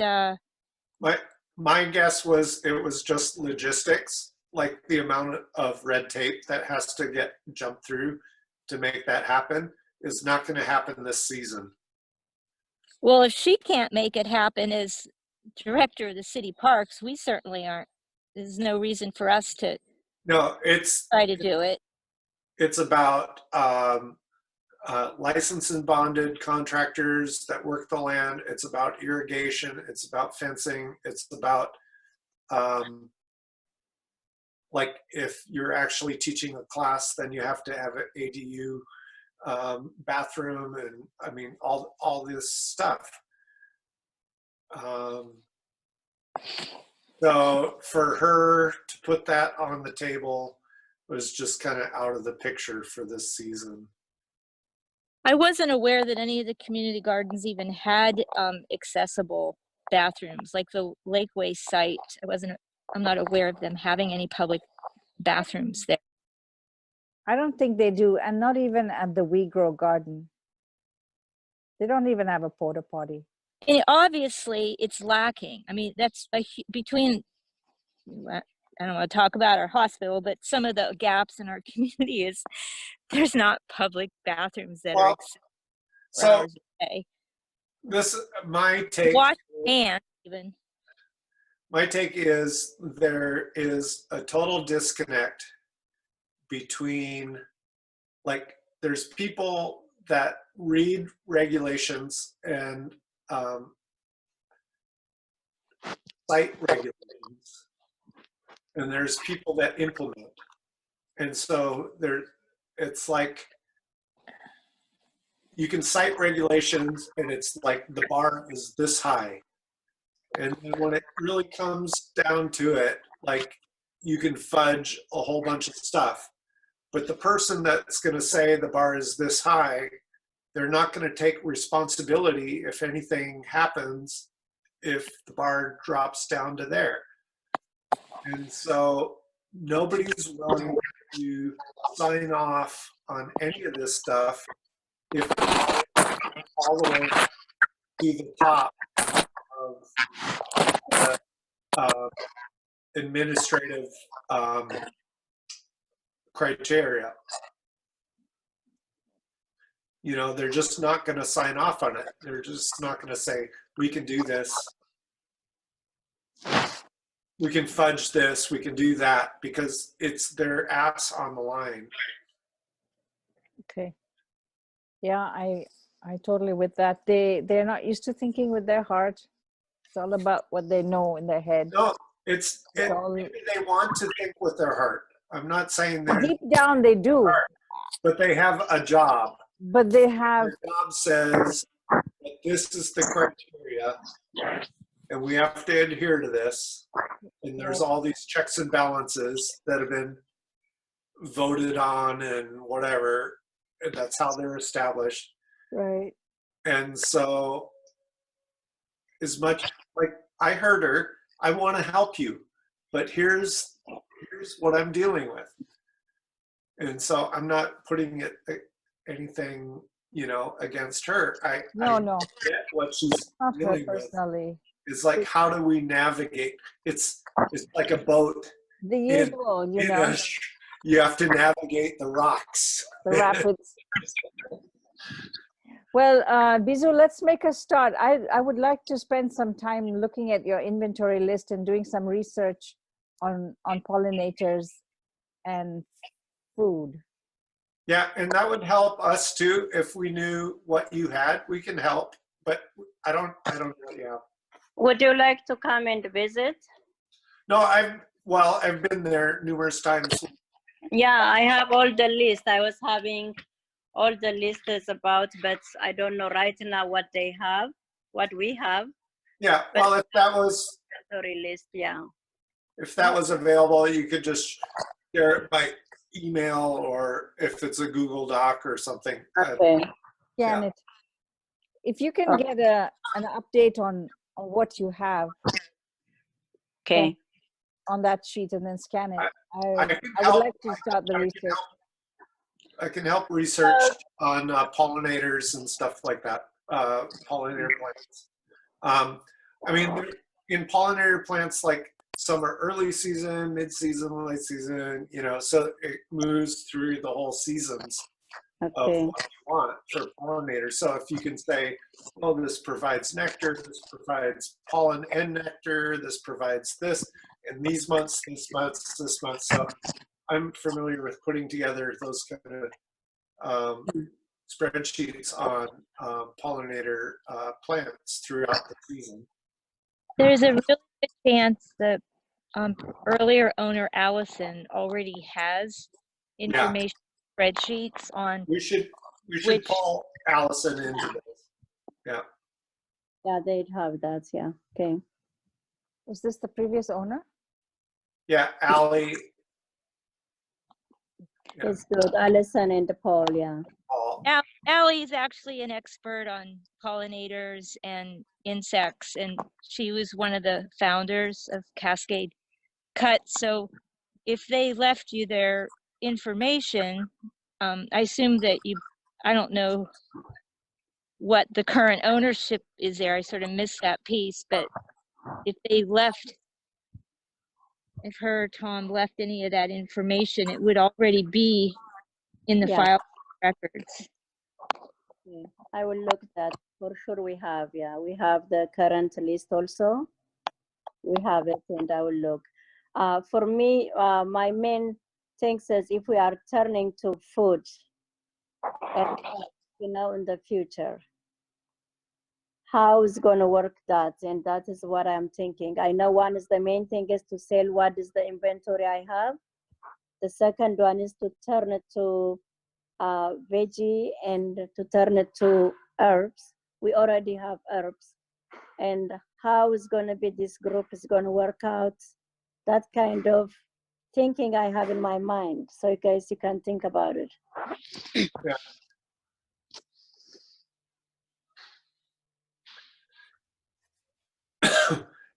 [SPEAKER 1] My guess was it was just logistics, like the amount of red tape that has to get jumped through to make that happen is not going to happen this season.
[SPEAKER 6] well, if she can't make it happen as director of the city parks, we certainly aren't. There's no reason for us to
[SPEAKER 1] No,
[SPEAKER 6] try to do it.
[SPEAKER 1] it's about licensed and bonded contractors that work the land. It's about irrigation. It's about fencing. It's about like, if you're actually teaching a class, then you have to have an ADU bathroom, and I mean all this stuff. So for her to put that on the table was just kind of out of the picture for this season.
[SPEAKER 6] I wasn't aware that any of the community gardens even had accessible bathrooms, like the Lakeway site. I'm not aware of them having any public bathrooms there.
[SPEAKER 3] I don't think they do, and not even at the We Grow Garden. They don't even have a porta potty.
[SPEAKER 6] And obviously, it's lacking. I mean, that's between, I don't want to talk about our hospital, but some of the gaps in our community is there's not public bathrooms that are accessible for
[SPEAKER 1] So
[SPEAKER 6] hours a day.
[SPEAKER 1] this, my take,
[SPEAKER 6] Wash hands even.
[SPEAKER 1] my take is there is a total disconnect between, like, there's people that read regulations and cite regulations, and there's people that implement. And so it's like you can cite regulations and it's like the bar is this high. And then when it really comes down to it, like, you can fudge a whole bunch of stuff. But the person that's going to say the bar is this high, they're not going to take responsibility if anything happens, if the bar drops down to there. And so nobody's willing to sign off on any of this stuff if all the way to the top of the administrative criteria. You know, they're just not going to sign off on it. They're just not going to say, we can do this. We can fudge this. We can do that, because it's their ass on the line.
[SPEAKER 3] Okay. Yeah, I totally with that. They're not used to thinking with their heart. It's all about what they know in their head.
[SPEAKER 1] No, maybe they want to think with their heart. I'm not saying they're
[SPEAKER 3] Deep down they do,
[SPEAKER 1] but they have a job.
[SPEAKER 3] but they have,
[SPEAKER 1] Their job says that this is the criteria, and we have to adhere to this. And there's all these checks and balances that have been voted on and whatever. And that's how they're established.
[SPEAKER 3] right.
[SPEAKER 1] And so, as much like I heard her, I want to help you, but here's what I'm dealing with. And so I'm not putting anything, against her. I
[SPEAKER 3] No,
[SPEAKER 1] get what she's
[SPEAKER 3] not her
[SPEAKER 1] dealing with.
[SPEAKER 3] personally.
[SPEAKER 1] It's like, how do we navigate? It's like a boat.
[SPEAKER 3] The usual,
[SPEAKER 1] You have to navigate the rocks.
[SPEAKER 3] the rapids. Well, Bizu, let's make a start. I would like to spend some time looking at your inventory list and doing some research on pollinators and food.
[SPEAKER 1] Yeah, and that would help us too. If we knew what you had, we can help. But I don't know. Yeah.
[SPEAKER 5] Would you like to come and visit?
[SPEAKER 1] No, I've been there numerous times.
[SPEAKER 5] Yeah, I have all the list. I was having all the list is about, but I don't know right now what they have, what we have.
[SPEAKER 1] Yeah, well, if that was
[SPEAKER 5] Inventory list, yeah.
[SPEAKER 1] if that was available, you could just share it by email, or if it's a Google Doc or something.
[SPEAKER 5] Okay.
[SPEAKER 3] Janet, if you can get an update on what you have
[SPEAKER 5] Okay.
[SPEAKER 3] on that sheet and then scan it, I
[SPEAKER 1] can
[SPEAKER 3] would
[SPEAKER 1] help.
[SPEAKER 3] like to start the research.
[SPEAKER 1] I can help research on pollinators and stuff like that, pollinator plants. I mean, in pollinator plants, like, some are early season, mid-season, late season, so it moves through the whole seasons of
[SPEAKER 5] Okay.
[SPEAKER 1] what you want for pollinators. So if you can say, oh, this provides nectar, this provides pollen and nectar, this provides this, and these months, this month, this month. So I'm familiar with putting together those kind of spreadsheets on pollinator plants throughout the season.
[SPEAKER 6] There's a really good chance that earlier owner Allison already has information spreadsheets on.
[SPEAKER 1] We should
[SPEAKER 6] Which-
[SPEAKER 1] pull Allison into this. Yeah.
[SPEAKER 5] Yeah, they'd have that, yeah. Okay.
[SPEAKER 3] Is this the previous owner?
[SPEAKER 1] Yeah, Allie. Yeah,
[SPEAKER 5] It's good. Alison and Paul, yeah.
[SPEAKER 1] Paul.
[SPEAKER 6] Allie is actually an expert on pollinators and insects, and she was one of the founders of Cascade Cut. So if they left you their information, I assume that I don't know what the current ownership is there. I sort of missed that piece, but if her or Tom left any of that information, it would already be in the
[SPEAKER 5] Yeah.
[SPEAKER 6] file records.
[SPEAKER 5] Yeah, I will look that for sure. We have, yeah, we have the current list also. We have it, and I will look. For me, my main thing says if we are turning to food, and, in the future, how is going to work that? And that is what I'm thinking. I know one is the main thing is to sell what is the inventory I have. The second one is to turn it to veggie and to turn it to herbs. We already have herbs. And how is going to be this group is going to work out? That kind of thinking I have in my mind. So you guys, you can think about it.
[SPEAKER 1] Yeah.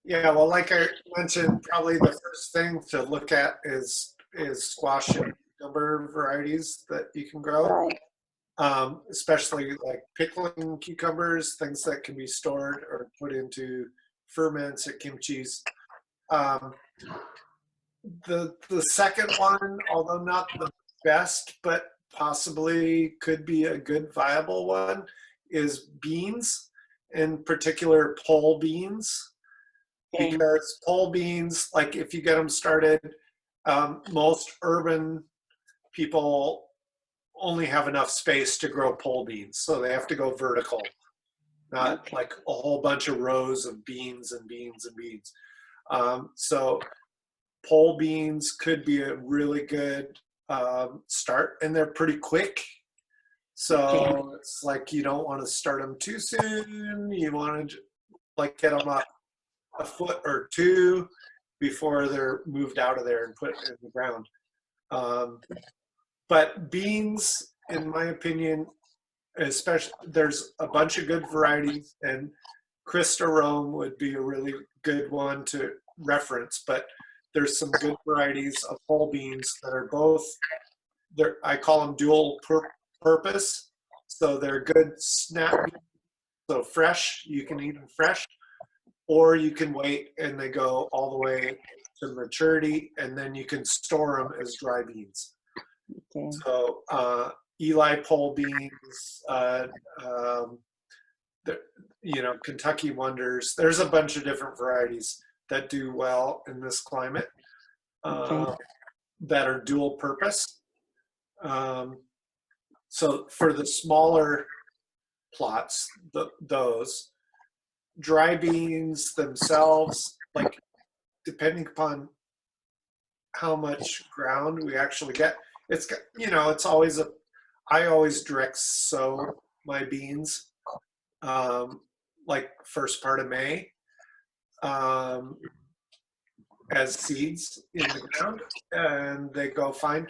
[SPEAKER 1] Yeah, well, like I mentioned, probably the first thing to look at is squash and cucumber varieties that you can grow.
[SPEAKER 5] Right.
[SPEAKER 1] Especially like pickling cucumbers, things that can be stored or put into ferments or kimchis. The second one, although not the best, but possibly could be a good viable one, is beans, in particular pole beans.
[SPEAKER 5] Okay.
[SPEAKER 1] Because pole beans, like if you get them started, most urban people only have enough space to grow pole beans, so they have to go vertical, not like a whole bunch of rows of beans and beans and beans. So pole beans could be a really good start, and they're pretty quick. So it's like you don't want to start them too soon. You want to like get them up a foot or two before they're moved out of there and put in the ground. But beans, in my opinion, especially, there's a bunch of good varieties, and Christa Rome would be a really good one to reference. But there's some good varieties of pole beans that are both, I call them dual purpose. So they're good snap beans, so fresh, you can eat them fresh, or you can wait and they go all the way to maturity, and then you can store them as dry beans.
[SPEAKER 5] Okay.
[SPEAKER 1] So Eli pole beans, Kentucky Wonders. There's a bunch of different varieties that do well in this climate that are dual purpose. So for the smaller plots, those dry beans themselves, like depending upon how much ground we actually get, it's always I always direct sow my beans like first part of May as seeds in the ground, and they go fine.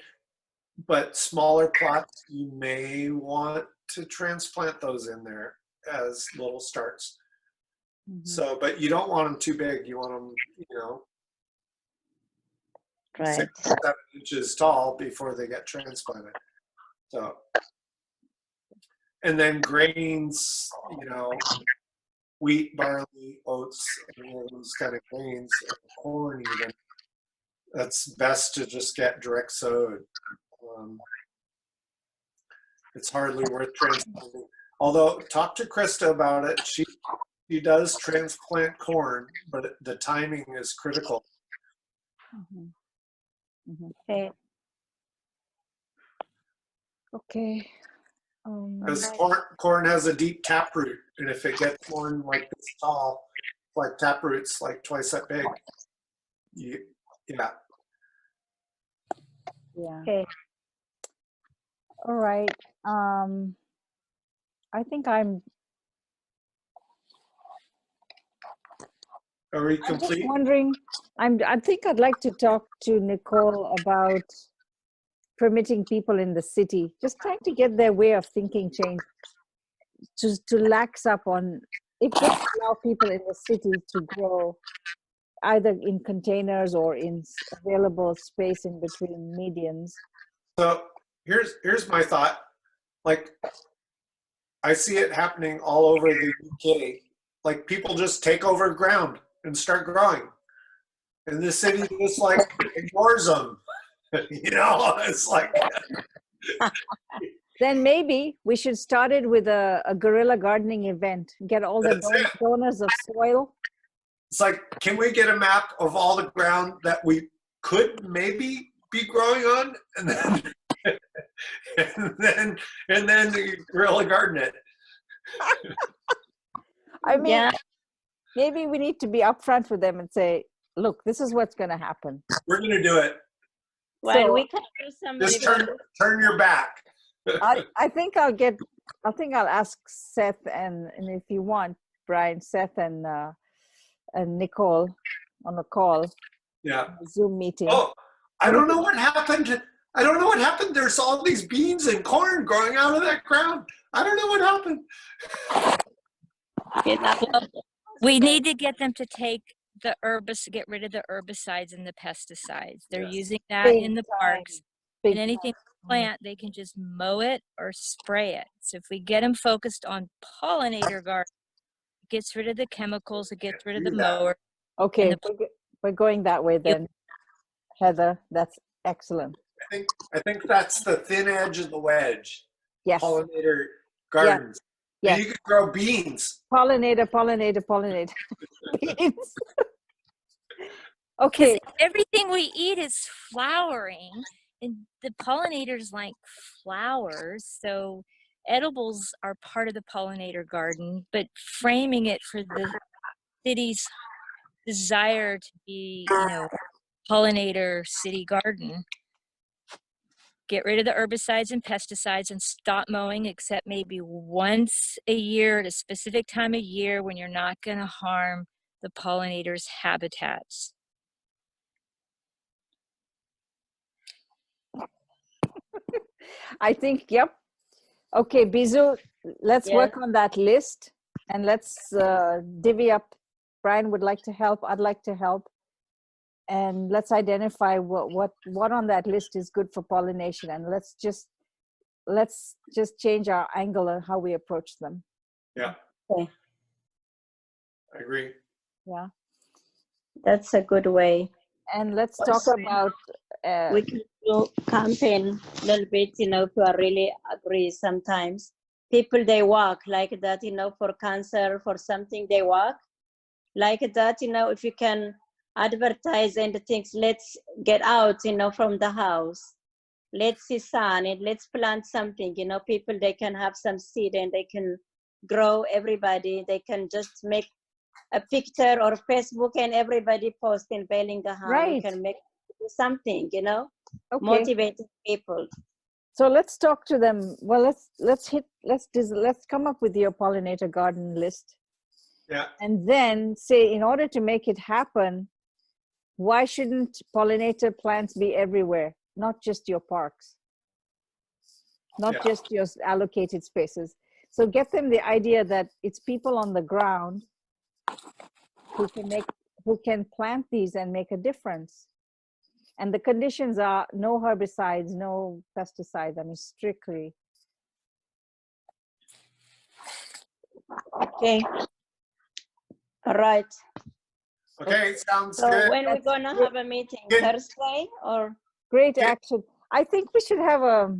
[SPEAKER 1] But smaller plots, you may want to transplant those in there as little starts.
[SPEAKER 5] Mm-hmm.
[SPEAKER 1] So, but you don't want them too big. You want them,
[SPEAKER 5] Right.
[SPEAKER 1] 6 to 7 inches tall before they get transplanted. So, and then grains, wheat, barley, oats, any of those kind of grains, corn even. That's best to just get direct sowed. It's hardly worth transplanting. Although, talk to Krista about it. She does transplant corn, but the timing is critical.
[SPEAKER 5] Mm-hmm. Mm-hmm.
[SPEAKER 3] Okay. Okay.
[SPEAKER 1] Because corn has a deep taproot, and if it gets corn like this tall, like taproot's like twice that big. Yeah.
[SPEAKER 3] Yeah.
[SPEAKER 5] Okay.
[SPEAKER 3] All right. I think I'm
[SPEAKER 1] Are we
[SPEAKER 3] I'm just
[SPEAKER 1] complete?
[SPEAKER 3] wondering, I think I'd like to talk to Nicole about permitting people in the city, just trying to get their way of thinking changed, to lax up on, if they allow people in the city to grow either in containers or in available space in between medians.
[SPEAKER 1] So here's my thought. Like, I see it happening all over the UK. Like, people just take over ground and start growing, and the city just like ignores them. You know, it's like,
[SPEAKER 3] Then maybe we should start it with a guerrilla gardening event. Get all the
[SPEAKER 1] That's it.
[SPEAKER 3] donors of soil.
[SPEAKER 1] it's like, can we get a map of all the ground that we could maybe be growing on, and then and then you guerrilla garden it.
[SPEAKER 3] I mean,
[SPEAKER 5] Yeah,
[SPEAKER 3] maybe we need to be upfront with them and say, look, this is what's going to happen.
[SPEAKER 1] We're gonna do it.
[SPEAKER 5] well,
[SPEAKER 3] So
[SPEAKER 5] we can do some
[SPEAKER 1] Just
[SPEAKER 5] revolution.
[SPEAKER 1] turn your back.
[SPEAKER 3] I think I'll ask Seth and if you want, Brian, Seth and Nicole on a call,
[SPEAKER 1] Yeah.
[SPEAKER 3] a Zoom meeting.
[SPEAKER 1] Oh, I don't know what happened. I don't know what happened. There's all these beans and corn growing out of that ground. I don't know what happened.
[SPEAKER 5] You know,
[SPEAKER 6] We need to get them to take get rid of the herbicides and the pesticides. They're
[SPEAKER 1] Yes.
[SPEAKER 6] using that
[SPEAKER 3] Big
[SPEAKER 6] in the
[SPEAKER 3] time.
[SPEAKER 6] parks.
[SPEAKER 3] Big
[SPEAKER 6] And anything
[SPEAKER 3] time.
[SPEAKER 6] plant, they can just mow it or spray it. So if we get them focused on pollinator garden, it gets rid of the chemicals, it gets rid of the
[SPEAKER 1] Do that.
[SPEAKER 6] mower.
[SPEAKER 3] Okay,
[SPEAKER 6] the-
[SPEAKER 3] we're going that way then, Heather. That's excellent.
[SPEAKER 1] I think that's the thin edge of the wedge.
[SPEAKER 3] Yes,
[SPEAKER 1] Pollinator gardens.
[SPEAKER 3] yes.
[SPEAKER 1] And you could grow beans.
[SPEAKER 3] Pollinator. Beans. Okay,
[SPEAKER 6] Because everything we eat is flowering, and the pollinators like flowers. So edibles are part of the pollinator garden, but framing it for the city's desire to be, pollinator city garden. Get rid of the herbicides and pesticides and stop mowing except maybe once a year at a specific time of year when you're not going to harm the pollinators' habitats.
[SPEAKER 3] I think, yep. Okay, Bizu, let's
[SPEAKER 5] Yes.
[SPEAKER 3] work on that list and let's divvy up. Brian would like to help. I'd like to help. And let's identify what on that list is good for pollination, and let's just change our angle on how we approach them.
[SPEAKER 1] Yeah.
[SPEAKER 5] Okay.
[SPEAKER 1] I agree.
[SPEAKER 3] Yeah.
[SPEAKER 5] that's a good way.
[SPEAKER 3] And let's talk
[SPEAKER 5] Also,
[SPEAKER 3] about
[SPEAKER 5] We can do campaign a little bit, if you are really agree sometimes. People, they walk like that, for cancer, for something, they walk like that, if you can advertise and things, let's get out, from the house. Let's see sun and let's plant something, people, they can have some seed and they can grow. Everybody, they can just make a picture or Facebook and everybody post in Bellingham.
[SPEAKER 3] Right.
[SPEAKER 5] You can make something,
[SPEAKER 3] okay.
[SPEAKER 5] motivating people.
[SPEAKER 3] So let's talk to them. Well, let's come up with your pollinator garden list.
[SPEAKER 1] Yeah.
[SPEAKER 3] And then say, in order to make it happen, why shouldn't pollinator plants be everywhere, not just your parks, not
[SPEAKER 1] Yeah.
[SPEAKER 3] just your allocated spaces? So get them the idea that it's people on the ground who can plant these and make a difference. And the conditions are no herbicides, no pesticides. I mean, strictly.
[SPEAKER 5] Okay. All right.
[SPEAKER 1] Okay, sounds
[SPEAKER 5] So
[SPEAKER 1] good.
[SPEAKER 5] when we're gonna have a meeting,
[SPEAKER 1] Good.
[SPEAKER 5] Thursday or?
[SPEAKER 3] Great
[SPEAKER 1] Yeah.
[SPEAKER 3] action. I think we should have a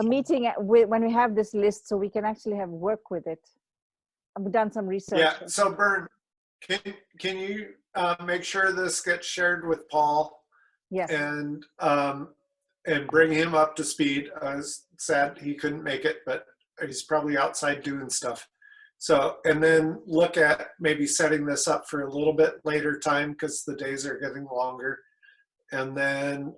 [SPEAKER 3] meeting when we have this list, so we can actually have work with it. I've done some research.
[SPEAKER 1] Yeah. So Bern, can you make sure this gets shared with Paul
[SPEAKER 3] Yes.
[SPEAKER 1] and bring him up to speed? Sad he couldn't make it, but he's probably outside doing stuff. So, and then look at maybe setting this up for a little bit later time because the days are getting longer. And then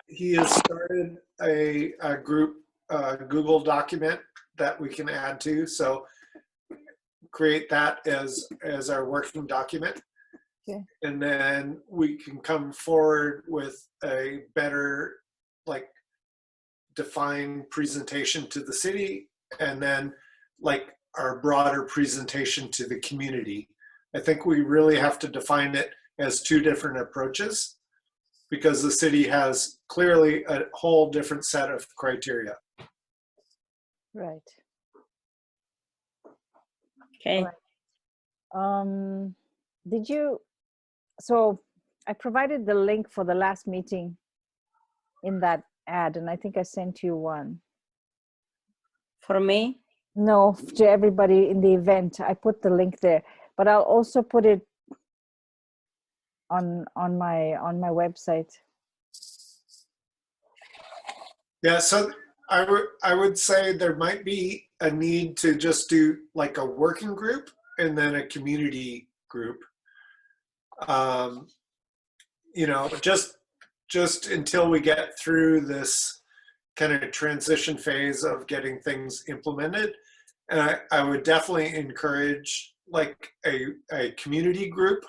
[SPEAKER 1] he has started a group Google document that we can add to. So create that as our working document.
[SPEAKER 3] Okay.
[SPEAKER 1] And then we can come forward with a better, like, defined presentation to the city, and then like our broader presentation to the community. I think we really have to define it as two different approaches, because the city has clearly a whole different set of criteria.
[SPEAKER 3] Right.
[SPEAKER 5] Okay.
[SPEAKER 3] Did you, so I provided the link for the last meeting in that ad, and I think I sent you one.
[SPEAKER 5] For me?
[SPEAKER 3] No, to everybody in the event. I put the link there, but I'll also put it on my website.
[SPEAKER 1] Yeah, so I would say there might be a need to just do like a working group and then a community group. You know, just until we get through this kind of transition phase of getting things implemented. And I would definitely encourage like a community group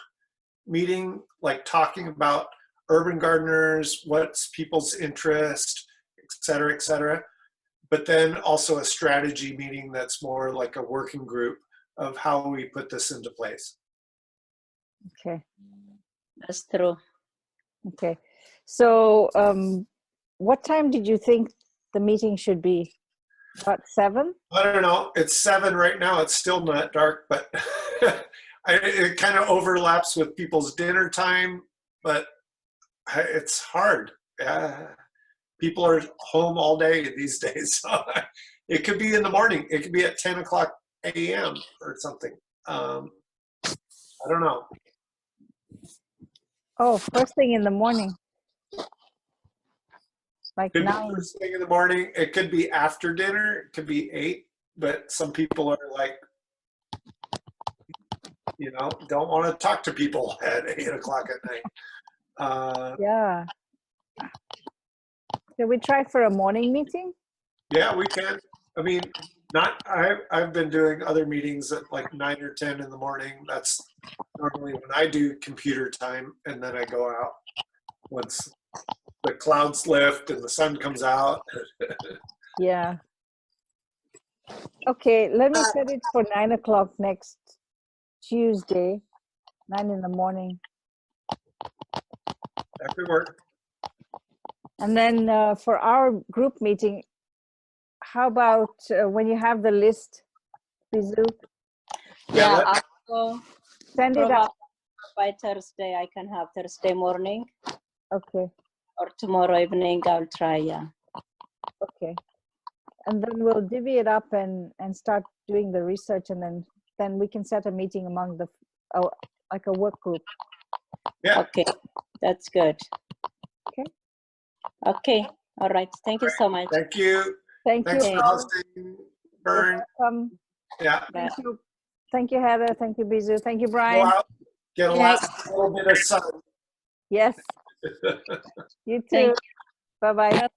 [SPEAKER 1] meeting, like talking about urban gardeners, what's people's interest, et cetera. But then also a strategy meeting that's more like a working group of how we put this into place.
[SPEAKER 3] Okay.
[SPEAKER 5] That's true.
[SPEAKER 3] Okay. So what time did you think the meeting should be? About 7?
[SPEAKER 1] I don't know. It's 7 right now. It's still not dark, but it kind of overlaps with people's dinner time, but it's hard. People are home all day these days. So it could be in the morning. It could be at 10 o'clock a.m. or something. I don't know.
[SPEAKER 3] Oh, first thing in the morning. Like
[SPEAKER 1] Could be
[SPEAKER 3] 9.
[SPEAKER 1] first thing in the morning. It could be after dinner. It could be 8. But some people are like, you know, don't want to talk to people at 8 o'clock at night.
[SPEAKER 3] Yeah. Can we try for a morning meeting?
[SPEAKER 1] Yeah, we can. I mean, I've been doing other meetings at like 9 or 10 in the morning. That's normally when I do computer time, and then I go out once the clouds lift and the sun comes out.
[SPEAKER 3] Yeah. Okay, let me set it for 9 o'clock next Tuesday, 9 in the morning.
[SPEAKER 1] That could work.
[SPEAKER 3] And then for our group meeting, how about when you have the list, Bizu,
[SPEAKER 5] Yeah,
[SPEAKER 1] let-
[SPEAKER 5] I'll
[SPEAKER 3] send it out.
[SPEAKER 5] by Thursday. I can have Thursday morning
[SPEAKER 3] Okay,
[SPEAKER 5] or tomorrow evening. I'll try. Yeah.
[SPEAKER 3] okay. And then we'll divvy it up and start doing the research, and then we can set a meeting among the, like a work group.
[SPEAKER 1] Yeah.
[SPEAKER 5] Okay, that's good.
[SPEAKER 3] Okay.
[SPEAKER 5] Okay. All right. Thank you so much.
[SPEAKER 1] Thank you.
[SPEAKER 3] Thank
[SPEAKER 1] Thanks
[SPEAKER 3] you.
[SPEAKER 1] for hosting, Bern. Yeah.
[SPEAKER 3] Thank you. Thank you, Heather. Thank you, Bizu. Thank you,
[SPEAKER 1] Go
[SPEAKER 3] Brian.
[SPEAKER 1] out, get a
[SPEAKER 5] Good night.
[SPEAKER 1] last little bit of sun.
[SPEAKER 3] Yes. You too.
[SPEAKER 5] Thank
[SPEAKER 3] Bye-bye.